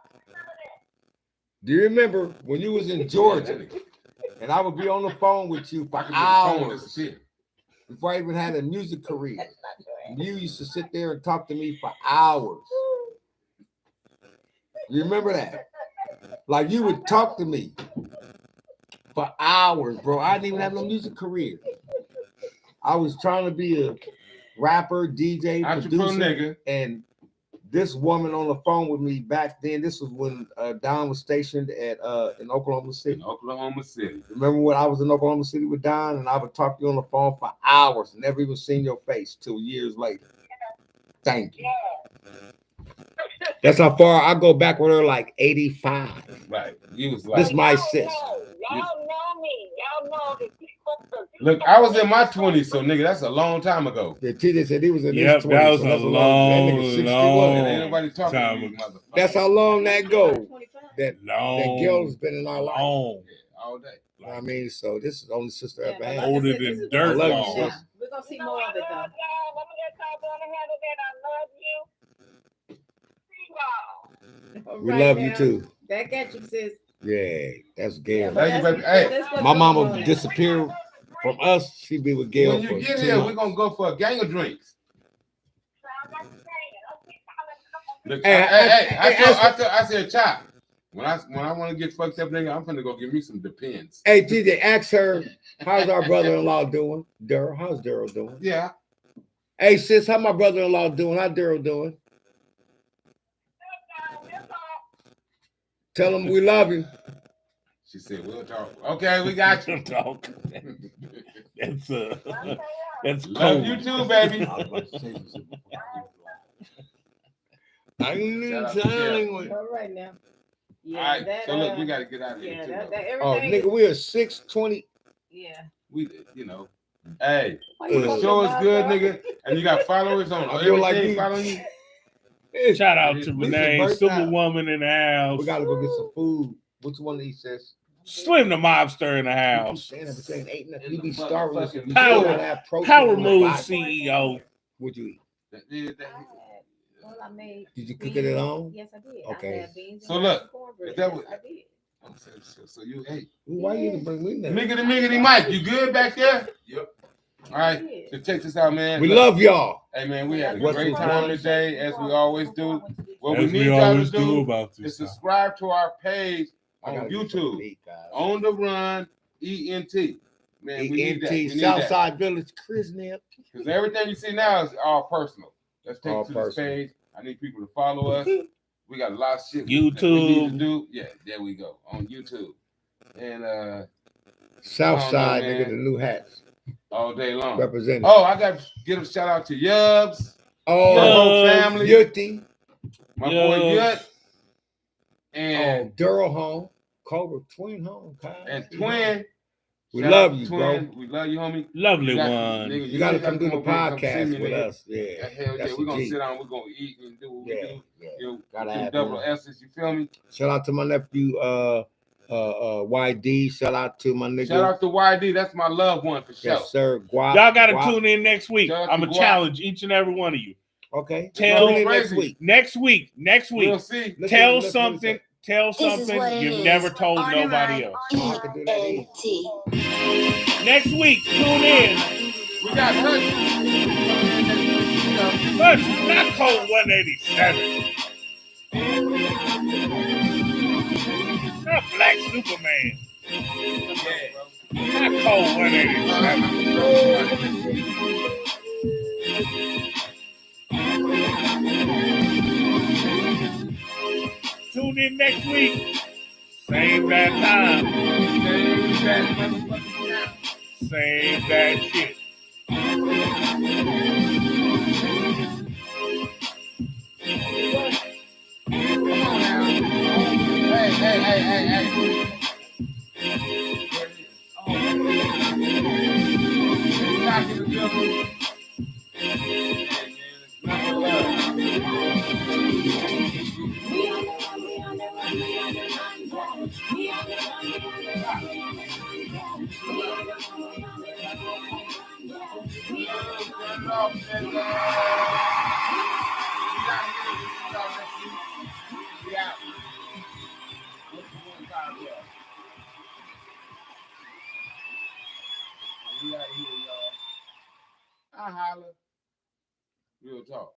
Do you remember when you was in Georgia and I would be on the phone with you for I can make the phone hours disappear. before I even had a music career? You used to sit there and talk to me for hours. You remember that? Like you would talk to me for hours, bro. I didn't even have no music career. I was trying to be a rapper, DJ, Entrepreneur producer, nigga. and this woman on the phone with me back then. This was when Don was stationed at in Oklahoma City. In Oklahoma City. Remember when I was in Oklahoma City with Don, and I would talk to you on the phone for hours, never even seen your face till years later. Thank you. That's how far I go back with her, like 85. Right. You was like, This my sis. Y'all know me. Y'all know that people. look, I was in my 20s, so nigga, that's a long time ago. The TJ said he was in Yep, his 20s. that was so a that's long, that nigga 61. long And ain't nobody talking to time you, ago. motherfucker. That's how long that go. 25. That Long, girl's been in our life. long. Yeah, all day. You know what I mean, so this is the only sister I Yeah, ever but had. like I Older said, than this is dirt what we're long. seeing now. We're gonna see more of it though. Y'all. I'm gonna let y'all go on and handle that. I love you. See y'all. We Right love you now, too. back at you, sis. Yeah, that's Yeah, Gail. but Thank you, that's- baby. Hey, that's what's My going mama on now. disappeared from us. She be with Gail when for you get 2 here, months. we're gonna go for a gang of drinks. Look, Hey, I said, Chop. When I want to get fucked up, nigga, I'm finna go give me some Depends. Hey, TJ, ask her, how's our brother-in-law doing? Daryl, how's Daryl doing? Yeah. Hey, sis, how my brother-in-law doing? How Daryl doing? Tell him we love you. She said, we'll talk. Okay, we got you. Talk. That's that's Love cold. you too, baby. I ain't Shout out even to telling you. All right now. Yeah, All right, that, so look, we gotta get out of here yeah, too. that though. everything. Oh, nigga, we are 6:20. Yeah. We, you know, hey, Why when you the talking show is about good, that? nigga, and you got followers on I feel like everything you- following you. Shout out to Lisa Renee, burst out. Superwoman in the house. We gotta go get some food. Which one of these says? Slim the mobster in the You house. saying that, but you ain't ate nothing. In You the be starving. motherfucking You still Power- gotta have protein Power in your Move body. CEO. What'd you eat? Well, I made. Did you cook it at home? Yes, I did. Okay. I had beans So and look, rice and cornbread. is that Yes, what- I did. So you ate. Why you didn't bring me nothing? Miggity Mike, you good back there? Yep. All right, so check this out, man. We Look, love y'all. Hey, man, we had a What's great the time one? today, as we always do. What we As need we y'all always to do do about is this. time. subscribe to our page I on gotta get something to YouTube. eat, guys. On the Run, ENT. Man, we need that. We ENT need that. Southside Village, Chris Nip. Because everything you see now is all personal. Let's take All it to this personal. page. I need people to follow us. We got a lot of shit that we YouTube. need to do. Yeah, there we go. On YouTube. And Southside, I don't know, nigga, man. the new hats all day long. represented. Oh, I got to give a shout out to Yubs, Oh, my whole Yubs. family, Yutty. my boy Yubs. Yut, Oh, and Daryl home. Cobra Twin home. Guys. Twin. We Shout love out to you, Twin. bro. We love you, homie. Lovely got- one. nigga, You gotta come do the over here and come see podcast me, with nigga. us. Yeah. Yeah, hell That's yeah. We're a gonna G. sit down, we're gonna eat and do what we Yeah. do. Yeah. You know, Gotta with them have double one. S's, you feel me? Shout out to my nephew, YD. Shout out to my nigga. Shout out to YD, that's my loved one for sure. Yes, sir. Guap. Y'all got to Guap. tune in next week. Shout out I'm to going to Guap. challenge each and every one of you. Okay. Tell- Tune in next Crazy. week. Next week. We'll see. Listen- Tell listen what he something. said. Tell This is something what it you've is. never told On the nobody run, else. Oh, I can do that easy. ENT. Next week, tune in. We got Hutch. But not Code 187. Not Black Superman. Not Code 187. Tune in next week. Same that time. Same that shit. Hey. Talking to Bill. I holler. Real talk.